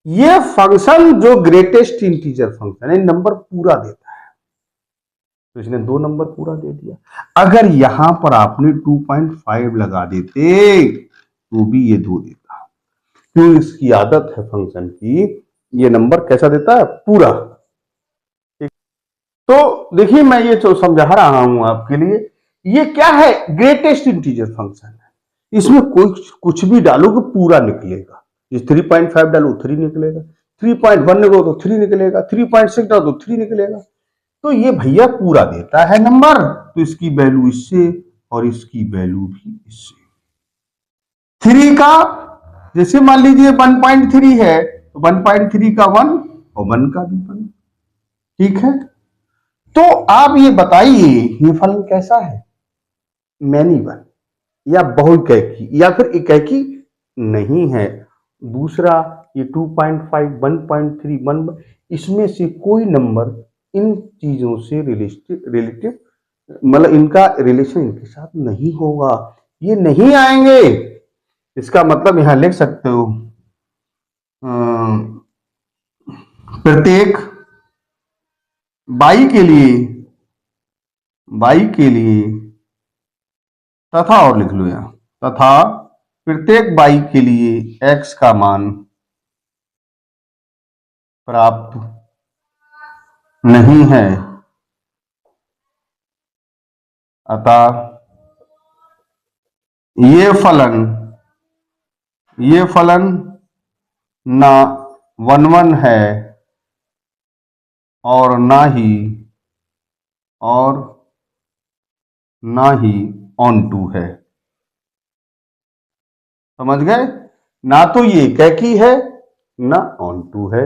ये फंक्शन जो ग्रेटेस्ट इंटीजर फंक्शन है, नंबर पूरा देता है, तो इसने 2 नंबर पूरा दे दिया। अगर यहां पर आपने 2.5 लगा देते तो भी ये 2 देता, क्यों, इसकी आदत है फंक्शन की, ये नंबर कैसा देता है, पूरा। तो देखिए मैं ये तो समझा रहा हूं आपके लिए, ये क्या है, ग्रेटेस्ट इंटीजर फंक्शन है, इसमें कोई कुछ भी डालो तो पूरा निकलेगा। 3.5 डालो 3 निकलेगा, 3.1 निकलो तो 3 निकलेगा, 3.6 डालो तो 3 निकलेगा। तो ये भैया पूरा देता है नंबर, तो इसकी वैल्यू इससे और इसकी वैल्यू भी इससे। 3 का जैसे मान लीजिए 1.3 है, तो 1.3 का 1 और 1 का भी 1। ठीक है, तो आप ये बताइए ये फलन कैसा है, मैनी वन या बहुएकाकी या फिर एकाकी नहीं है। दूसरा ये 2.5, 1.3, 1, इसमें से कोई नंबर इन चीजों से रिलेटिव मतलब इनका रिलेशन इनके साथ नहीं होगा, ये नहीं आएंगे। इसका मतलब यहां लिख सकते हो प्रत्येक बाई के लिए तथा, और लिख लो यहां, तथा प्रत्येक बाई के लिए x का मान प्राप्त नहीं है, अतः ये फलन ना 1 है और ना ही ऑन टू है। समझ गए? ना तो ये कैकी है ना ऑन टू है।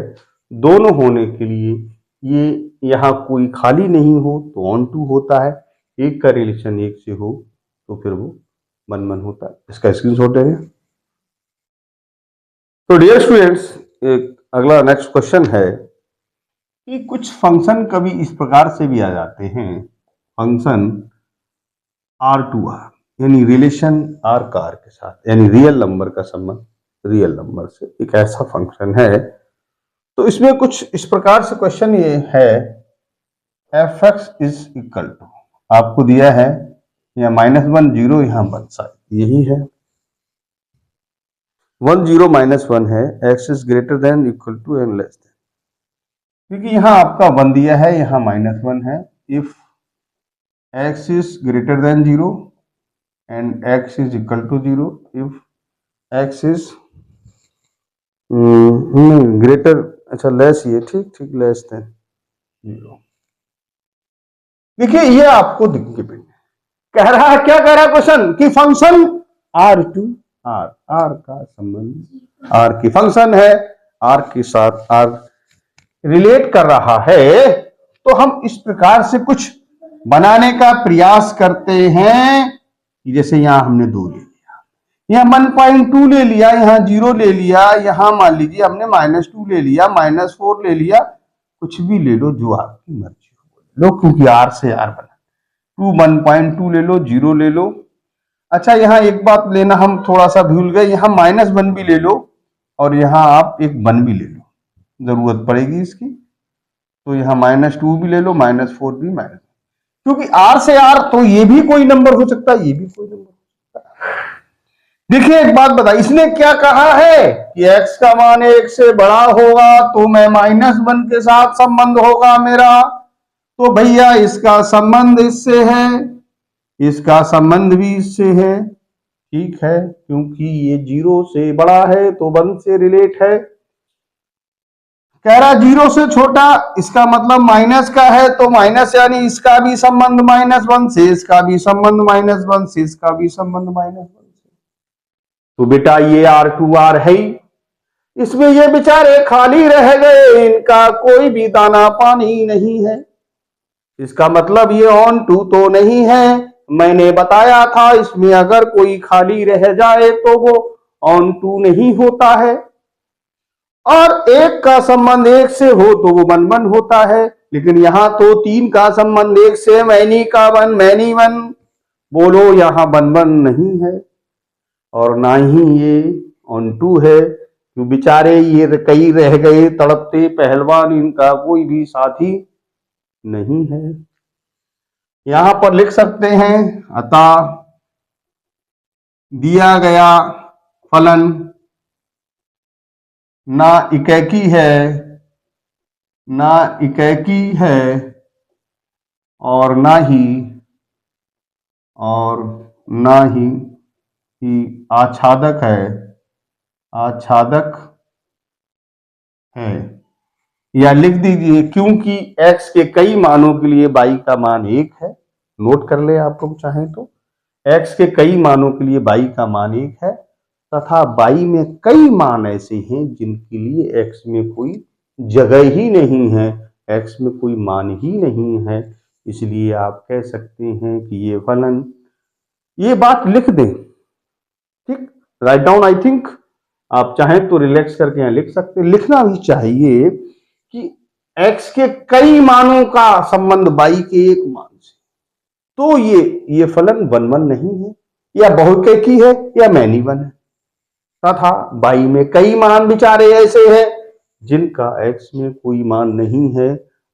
दोनों होने के लिए ये यहां कोई खाली नहीं हो तो ऑन टू होता है, एक का रिलेशन एक से हो तो फिर वो 1 होता है। इसका स्क्रीनशॉट ले लें। तो डियर स्टूडेंट्स, एक अगला नेक्स्ट क्वेश्चन है कि कुछ फंक्शन कभी इस प्रकार से भी आ जाते हैं, फंक्शन आर टू आर, यानी रिलेशन आर का आर के साथ, यानी रियल नंबर का संबंध रियल नंबर से, एक ऐसा फंक्शन है। तो इसमें कुछ इस प्रकार से क्वेश्चन ये है, F X is equal to, आपको दिया है या -1 0 यहां 1 साइड, यही है 1 0 -1 है, X is greater than equal to and less than, क्योंकि यहां आपका 1 दिया है, यहां -1 है। If x is greater than 0 and x is equal to 0, if x is greater, अच्छा लेस, ये ठीक लेस देन 0। देखिए ये आपको गिवन कह रहा है, क्या कह रहा है क्वेश्चन कि फंक्शन आर टू आर का संबंध, आर की फंक्शन है, आर के साथ आर रिलेट कर रहा है। तो हम इस प्रकार से कुछ बनाने का प्रयास करते हैं कि जैसे यहां हमने 2 ले लिया, यहां 1.2 ले लिया, यहां 0 ले लिया, यहां मान लीजिए हमने -2 ले लिया, -4 ले लिया, कुछ भी ले लो जो आपकी मर्जी हो लो, क्योंकि आर से आर बना। 2 1.2 ले लो, 0 ले लो। अच्छा यहां एक बात लेना हम थोड़ा सा भूल गए, यहां -1 भी ले लो और यहां आप एक 1 भी ले लो, जरूरत पड़ेगी इसकी। तो यहां -2 भी ले लो, -4 भी, क्योंकि आर से आर तो ये भी कोई नंबर हो सकता है, ये भी कोई नंबर हो सकता है। देखिए एक बात बता, इसने क्या कहा है कि x का मान 1 से बड़ा होगा तो मैं -1 के साथ संबंध होगा मेरा। तो भैया इसका संबंध इससे है, इसका संबंध भी इससे है, ठीक है, क्योंकि ये 0 से बड़ा है तो 1 से रिलेट है। कह रहा 0 से छोटा, इसका मतलब माइनस का है तो माइनस, यानी इसका भी संबंध -1 से, इसका भी संबंध -1 से, इसका भी संबंध -1 से। तो बेटा ये R2R है ही, इसमें ये बेचारे खाली रह गए, इनका कोई भी दाना पानी नहीं है। इसका मतलब ये ऑन टू तो नहीं है। मैंने बताया था इसमें अगर कोई खाली रह जाए तो वो ऑन टू नहीं होता है, और 1 का संबंध 1 से हो तो वो 1 होता है। लेकिन यहां तो 3 का संबंध 1 से, मैनी का 1 मैनी 1, बोलो यहां 1 नहीं है और ना ही ये ऑन टू है। क्यों बेचारे ये कई रह गए तड़पते पहलवान, इनका कोई भी साथी नहीं है। यहां पर लिख सकते हैं, अतः दिया गया फलन ना इकैकी है और ना ही आच्छादक है। या लिख दीजिए क्योंकि x के कई मानों के लिए y का मान 1 है। नोट कर ले आप लोग चाहें तो, x के कई मानों के लिए y का मान 1 है, तथा y में कई मान ऐसे हैं जिनके लिए x में कोई जगह ही नहीं है, x में कोई मान ही नहीं है। इसलिए आप कह सकते हैं कि ये फलन, ये बात लिख दें, ठीक, राइट डाउन। आई थिंक आप चाहें तो रिलैक्स करके यहाँ लिख सकते हैं। लिखना भी चाहिए कि x के कई मानों का संबंध y के एक मान से, तो ये फलन 1 1 नहीं है, या बहुकेकी है, या मैनी वन है, तथा y में कई मान विचारे ऐसे हैं जिनका x में कोई मान नहीं है,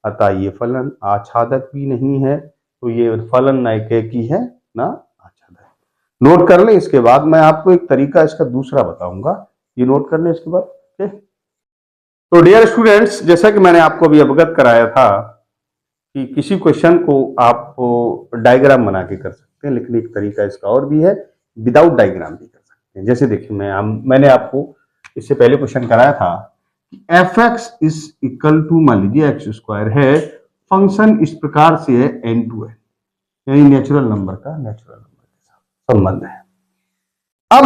अतः ये फलन आच्छादक भी नहीं है, तो ये फलन न एकेकी है ना आच्छादक। नोट कर लें। इसके बाद मैं आपको एक तरीका इसका दूसरा बताऊंगा, ये नोट कर लें इसके बाद। तो डियर स्टूडेंट्स, जैसा कि मैंने आपको अभी अवगत कराया था कि किसी क्वेश्चन को आप डायग्राम बना के कर सकते हैं, लेकिन एक तरीका इसका और भी है, विदाउट डायग्राम भी कर सकते हैं। जैसे देखिए, मैंने आपको इससे पहले क्वेश्चन कराया था F X is equal to, मान लीजिए एक्स स्क्वायर है, फंक्शन इस प्रकार से है n टू n, यानी नेचुरल नंबर के साथ संबंध है। अब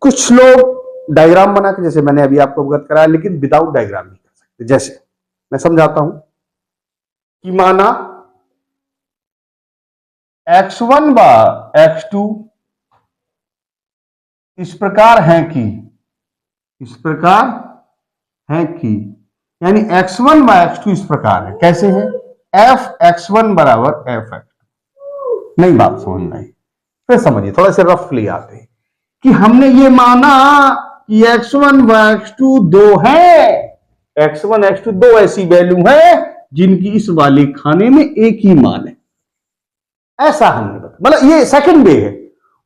कुछ लोग डायग्राम बना के, जैसे मैंने अभी आपको अवगत कराया, लेकिन विदाउट डायग्राम भी कर सकते। जैसे मैं समझाता हूं कि माना x1 व x2 इस प्रकार है कि, इस प्रकार है कि, यानी x1 व x2 इस प्रकार है। कैसे है? f(x1) बराबर f(x2)। नहीं बात समझ में आई? फिर समझिए, थोड़ा से रफली आते हैं कि हमने ये माना कि x1 व x2 दो है, x1 x2 दो ऐसी वैल्यू है जिनकी इस वाले खाने में एक ही मान है, ऐसा हमने बताया। मतलब ये सेकंड वे है,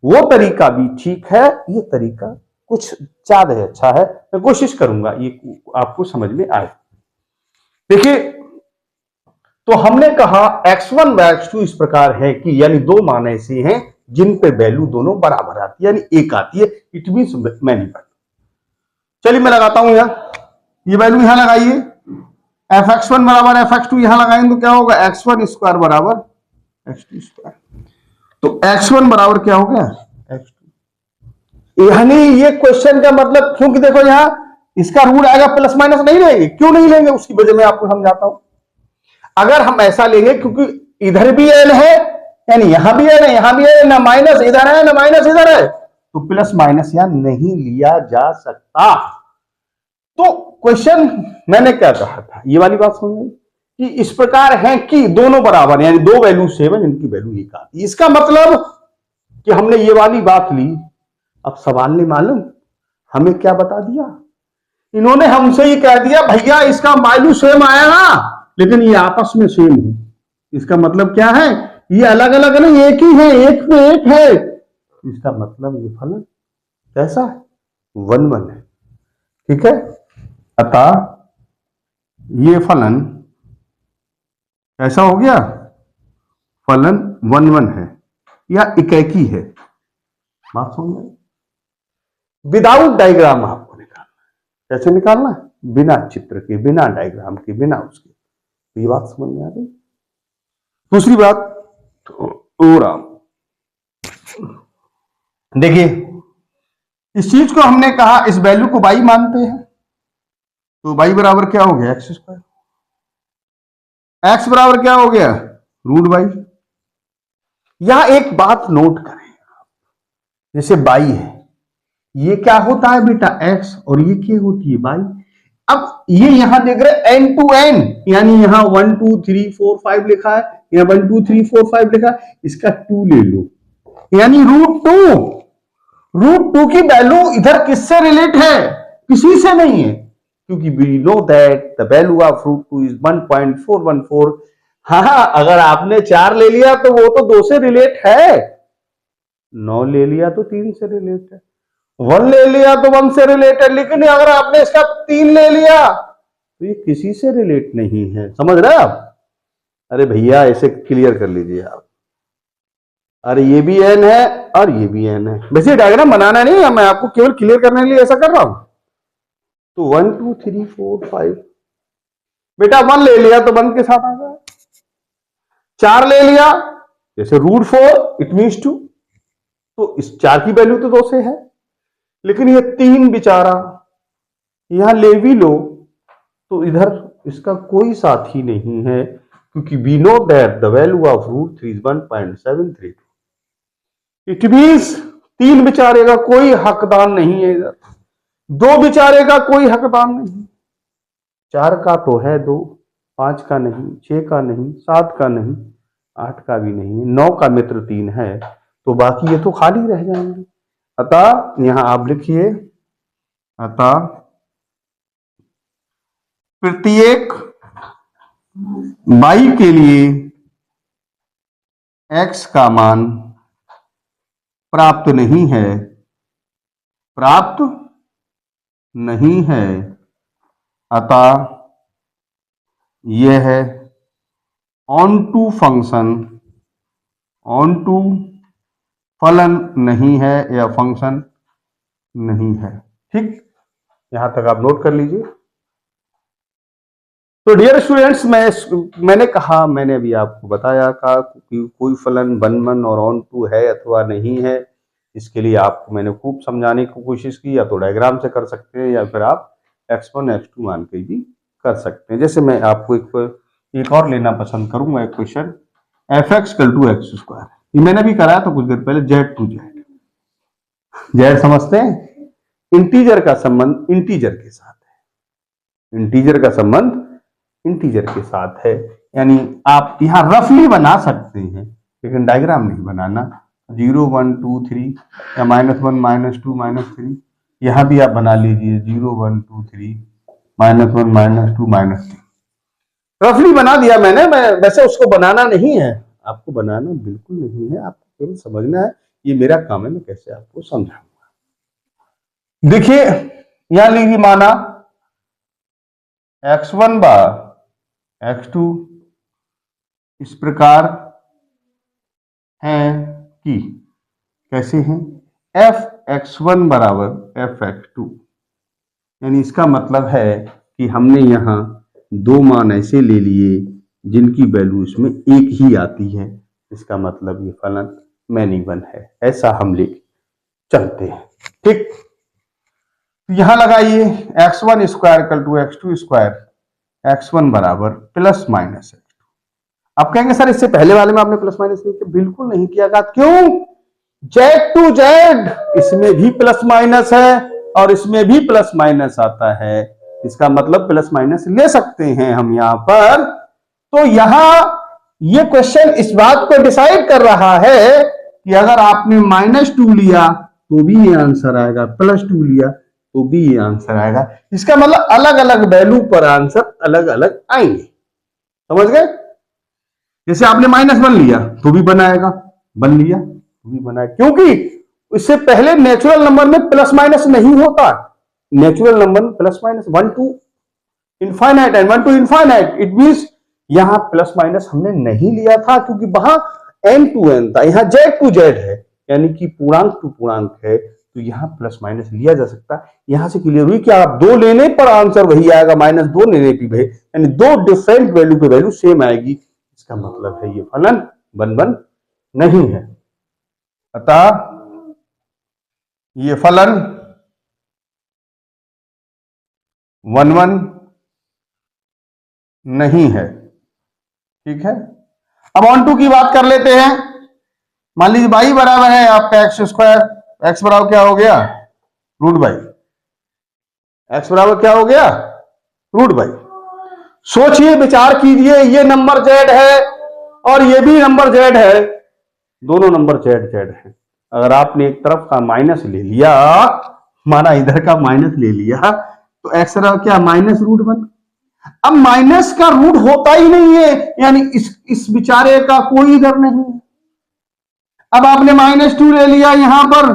वो तरीका भी ठीक है, ये तरीका कुछ ज्यादा अच्छा है। मैं कोशिश करूंगा ये आपको समझ में आए। देखिए, तो हमने कहा x1 व x2 इस प्रकार है कि, यानी दो मान ऐसे हैं जिन पे वैल्यू दोनों बराबर आती है, यानी एक आती है। It means many value. चलिए मैं लगाता हूं यहां, ये वैल्यू यहां लगाइए, f(x1) बराबर f(x2) यहां लगाएंगे तो क्या होगा, x1 स्क्वायर बराबर x2 स्क्वायर। तो x1 बराबर क्या हो गया, x2। यानी ये क्वेश्चन का मतलब, क्योंकि देखो यहां इसका रूट आएगा, प्लस माइनस नहीं लेंगे। क्यों नहीं लेंगे, उसकी वजह मैं आपको समझाता हूं। अगर हम ऐसा लेंगे, क्योंकि इधर भी n है, यानी यहां भी n है, यहां भी है, ना माइनस इधर है ना माइनस इधर है, तो प्लस माइनस यहां नहीं लिया जा सकता। तो क्वेश्चन मैंने क्या कहा था, ये वाली बात समझ कि इस प्रकार है कि दोनों बराबर, यानी दो वैल्यू सेम है जिनकी वैल्यू एक आती है। इसका मतलब कि हमने ये वाली बात ली। अब सवाल ने मालूम हमें क्या बता दिया, इन्होंने हमसे ही कह दिया भैया इसका वैल्यू सेम आएगा, लेकिन ये आपस में सेम है। इसका मतलब क्या है, ये अलग अलग नहीं, एक ही है, एक पे एक है। इसका मतलब ये फलन कैसा है, 1 1 है। ठीक है, अतः ये फलन ऐसा हो गया, फलन 1 1 है या इकैकी है। बात समझ में? विदाउट डायग्राम आपको निकालना है। कैसे निकालना है, बिना चित्र के, बिना डायग्राम के, बिना उसके। तो ये बात समझ में आ गई। दूसरी बात, देखिए इस चीज को हमने कहा, इस वैल्यू को y मानते हैं, तो y बराबर क्या हो गया, एक्स स्क्वायर। x बराबर क्या हो गया, रूट y। यहां एक बात नोट करें, जैसे y है, ये क्या होता है बेटा, x, और ये क्या होती है y। अब ये यहां देख रहे n टू n, यानी यहां 1 2 3 4 5 लिखा है, यहां 1 2 3 4 5 लिखा है, इसका 2 ले लो, यानी √2। √2 की वैल्यू इधर किससे रिलेट है, किसी से नहीं है, क्योंकि we know that the value of √2 is 1.414। हाँ, अगर आपने 4 ले लिया तो वो तो 2 से रिलेट है, 9 ले लिया तो 3 से रिलेट है, 1 ले लिया तो 1 से रिलेट है, लेकिन अगर आपने इसका 3 ले लिया तो ये किसी से रिलेट नहीं है। समझ रहे आप? अरे भैया ऐसे क्लियर कर लीजिए आप। अरे ये भी n है और ये भी n है। वैसे डायग्राम बनाना नहीं है, मैं आपको केवल क्लियर करने के लिए ऐसा कर रहा हूं। तो 1 2 3 4 5, बेटा 1 ले लिया तो 1 के साथ आ गया, 4 ले लिया जैसे √4 इट मीन्स 2, तो इस 4 की वैल्यू तो 2 से है, लेकिन ये 3 बेचारा यहां ले भी लो तो इधर इसका कोई साथी नहीं है, क्योंकि we know that the value of √3 is 1.732। It means 3 बेचारे का कोई हकदार नहीं है इधर, दो बेचारे का कोई हकदार नहीं, 4 का तो है 2, 5 का नहीं, 6 का नहीं, 7 का नहीं, 8 का भी नहीं, 9 का मित्र 3 है, तो बाकी ये तो खाली रह जाएंगे। अतः यहां आप लिखिए, अतः प्रत्येक y के लिए x का मान प्राप्त नहीं है, प्राप्त नहीं है, अतः यह है onto function, onto फलन नहीं है या फंक्शन नहीं है। ठीक, यहां तक आप नोट कर लीजिए। तो डियर स्टूडेंट्स, मैंने कहा, मैंने अभी आपको बताया था कि कोई फलन वन और ऑन टू है अथवा नहीं है, इसके लिए आपको मैंने खूब समझाने की कोशिश की। या तो डायग्राम से कर सकते हैं या फिर आप x1 x2 मान के भी कर सकते हैं। जैसे मैं आपको एक और लेना पसंद करूंगा, एक क्वेश्चन f(x) = x²। ये मैंने भी कराया था कुछ देर पहले, z टू z समझते हैं। इंटीजर का संबंध इंटीजर के साथ है, इंटीजर का संबंध इंटीजर के साथ है, यानी आप यहां रफली बना सकते हैं लेकिन डायग्राम नहीं बनाना। 0 1 2 3 या -1 -2 -3, यहां भी आप बना लीजिए 0 1 2 3 -1 -2 -3। रफली बना दिया मैंने, मैं वैसे उसको बनाना नहीं है, आपको बनाना बिल्कुल नहीं है, आपको केवल समझना है। ये मेरा काम है, मैं कैसे आपको समझाऊंगा। देखिए यहां लीजिए, माना x1 / x2 इस प्रकार हैं कि कैसे हैं, f(x1) = f(x2), यानी इसका मतलब है कि हमने यहां दो मान ऐसे ले लिए जिनकी वैल्यू इसमें एक ही आती है, इसका मतलब ये फलन मैनिवन है, ऐसा हम ले चलते हैं। ठीक, यहां लगाइए x1² = x2², x1 = ±x2। आप कहेंगे सर इससे पहले वाले में आपने प्लस माइनस नहीं किया, बिल्कुल नहीं किया। क्यों? z टू z इसमें भी प्लस माइनस है और इसमें भी प्लस माइनस आता है, इसका मतलब प्लस माइनस ले सकते हैं हम यहां पर। तो यहां ये क्वेश्चन इस बात को डिसाइड कर रहा है कि अगर आपने -2 लिया तो भी ये आंसर आएगा, +2 लिया तो भी ये आंसर आएगा। इसका मतलब अलग अलग वैल्यू पर आंसर अलग अलग आएंगे, समझ गए? जैसे आपने -1 लिया तो भी बनाएगा, 1 लिया तो भी बनाएगा, क्योंकि इससे पहले नेचुरल नंबर में प्लस माइनस नहीं होता। नेचुरल नंबर में plus minus 1 to infinite and 1 to infinite, it means यहां प्लस माइनस हमने नहीं लिया था क्योंकि वहां n to n था, यहां z to z है, यानी कि पूर्णांक टू पूर्णांक है, तो यहां प्लस माइनस लिया जा सकता है। यहां से क्लियर हुई कि आप 2 लेने पर आंसर वही आएगा, -2 लेने पे, यानी 2 डिफरेंट वैल्यू पे वैल्यू सेम आएगी, इसका मतलब है ये फलन 1 नहीं है। अतः ये फलन 1 नहीं है। ठीक है, अब ऑन टू की बात कर लेते हैं। मान लीजिए y बराबर है आपका x², x बराबर क्या हो गया, √y। x बराबर क्या हो गया, √y। सोचिए, विचार कीजिए, ये नंबर z है और ये भी नंबर z है, दोनों नंबर z है। अगर आपने एक तरफ का माइनस ले लिया, माना इधर का माइनस ले लिया, तो x बराबर क्या, -√1। अब माइनस का रूट होता ही नहीं है, यानी इस बेचारे का कोई इधर नहीं। अब आपने -2 ले लिया यहां पर,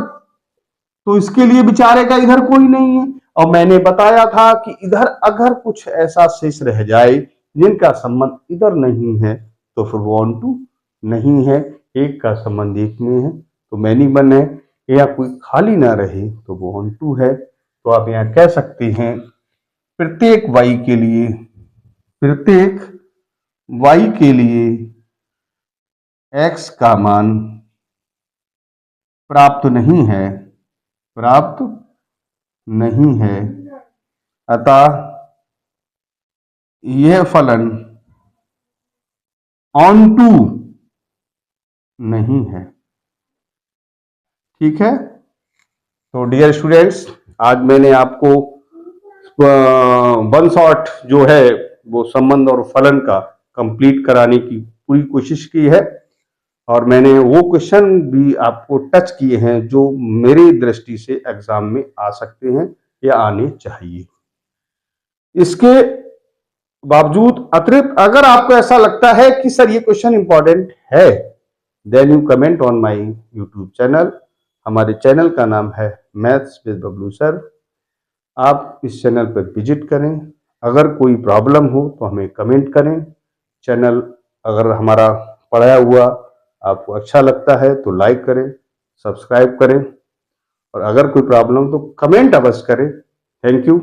तो इसके लिए बेचारे का इधर कोई नहीं है। और मैंने बताया था कि इधर अगर कुछ ऐसा शेष रह जाए जिनका संबंध इधर नहीं है तो फिर वो ऑन टू नहीं है। एक का संबंध एक में है तो मैनिवन है, या कोई खाली ना रहे तो वो ऑन टू है। तो आप यहां कह सकते हैं प्रत्येक y के लिए, प्रत्येक y के लिए x का मान प्राप्त नहीं है, प्राप्त नहीं है, अतः यह फलन ऑन टू नहीं है। ठीक है, तो डियर स्टूडेंट्स, आज मैंने आपको वन शॉट जो है वो संबंध और फलन का कंप्लीट कराने की पूरी कोशिश की है, और मैंने वो क्वेश्चन भी आपको टच किए हैं जो मेरी दृष्टि से एग्जाम में आ सकते हैं या आने चाहिए। इसके बावजूद अतिरिक्त अगर आपको ऐसा लगता है कि सर ये क्वेश्चन इंपॉर्टेंट है, then you comment on my YouTube channel. हमारे चैनल का नाम है मैथ्स विद बबलू सर। आप इस चैनल पर विजिट करें। अगर कोई प्रॉब्लम हो तो हमें कमेंट करें। चैनल अगर हमारा पढ़ाया हुआ आपको अच्छा लगता है तो लाइक करें, सब्सक्राइब करें, और अगर कोई प्रॉब्लम तो कमेंट अवश्य करें। Thank you.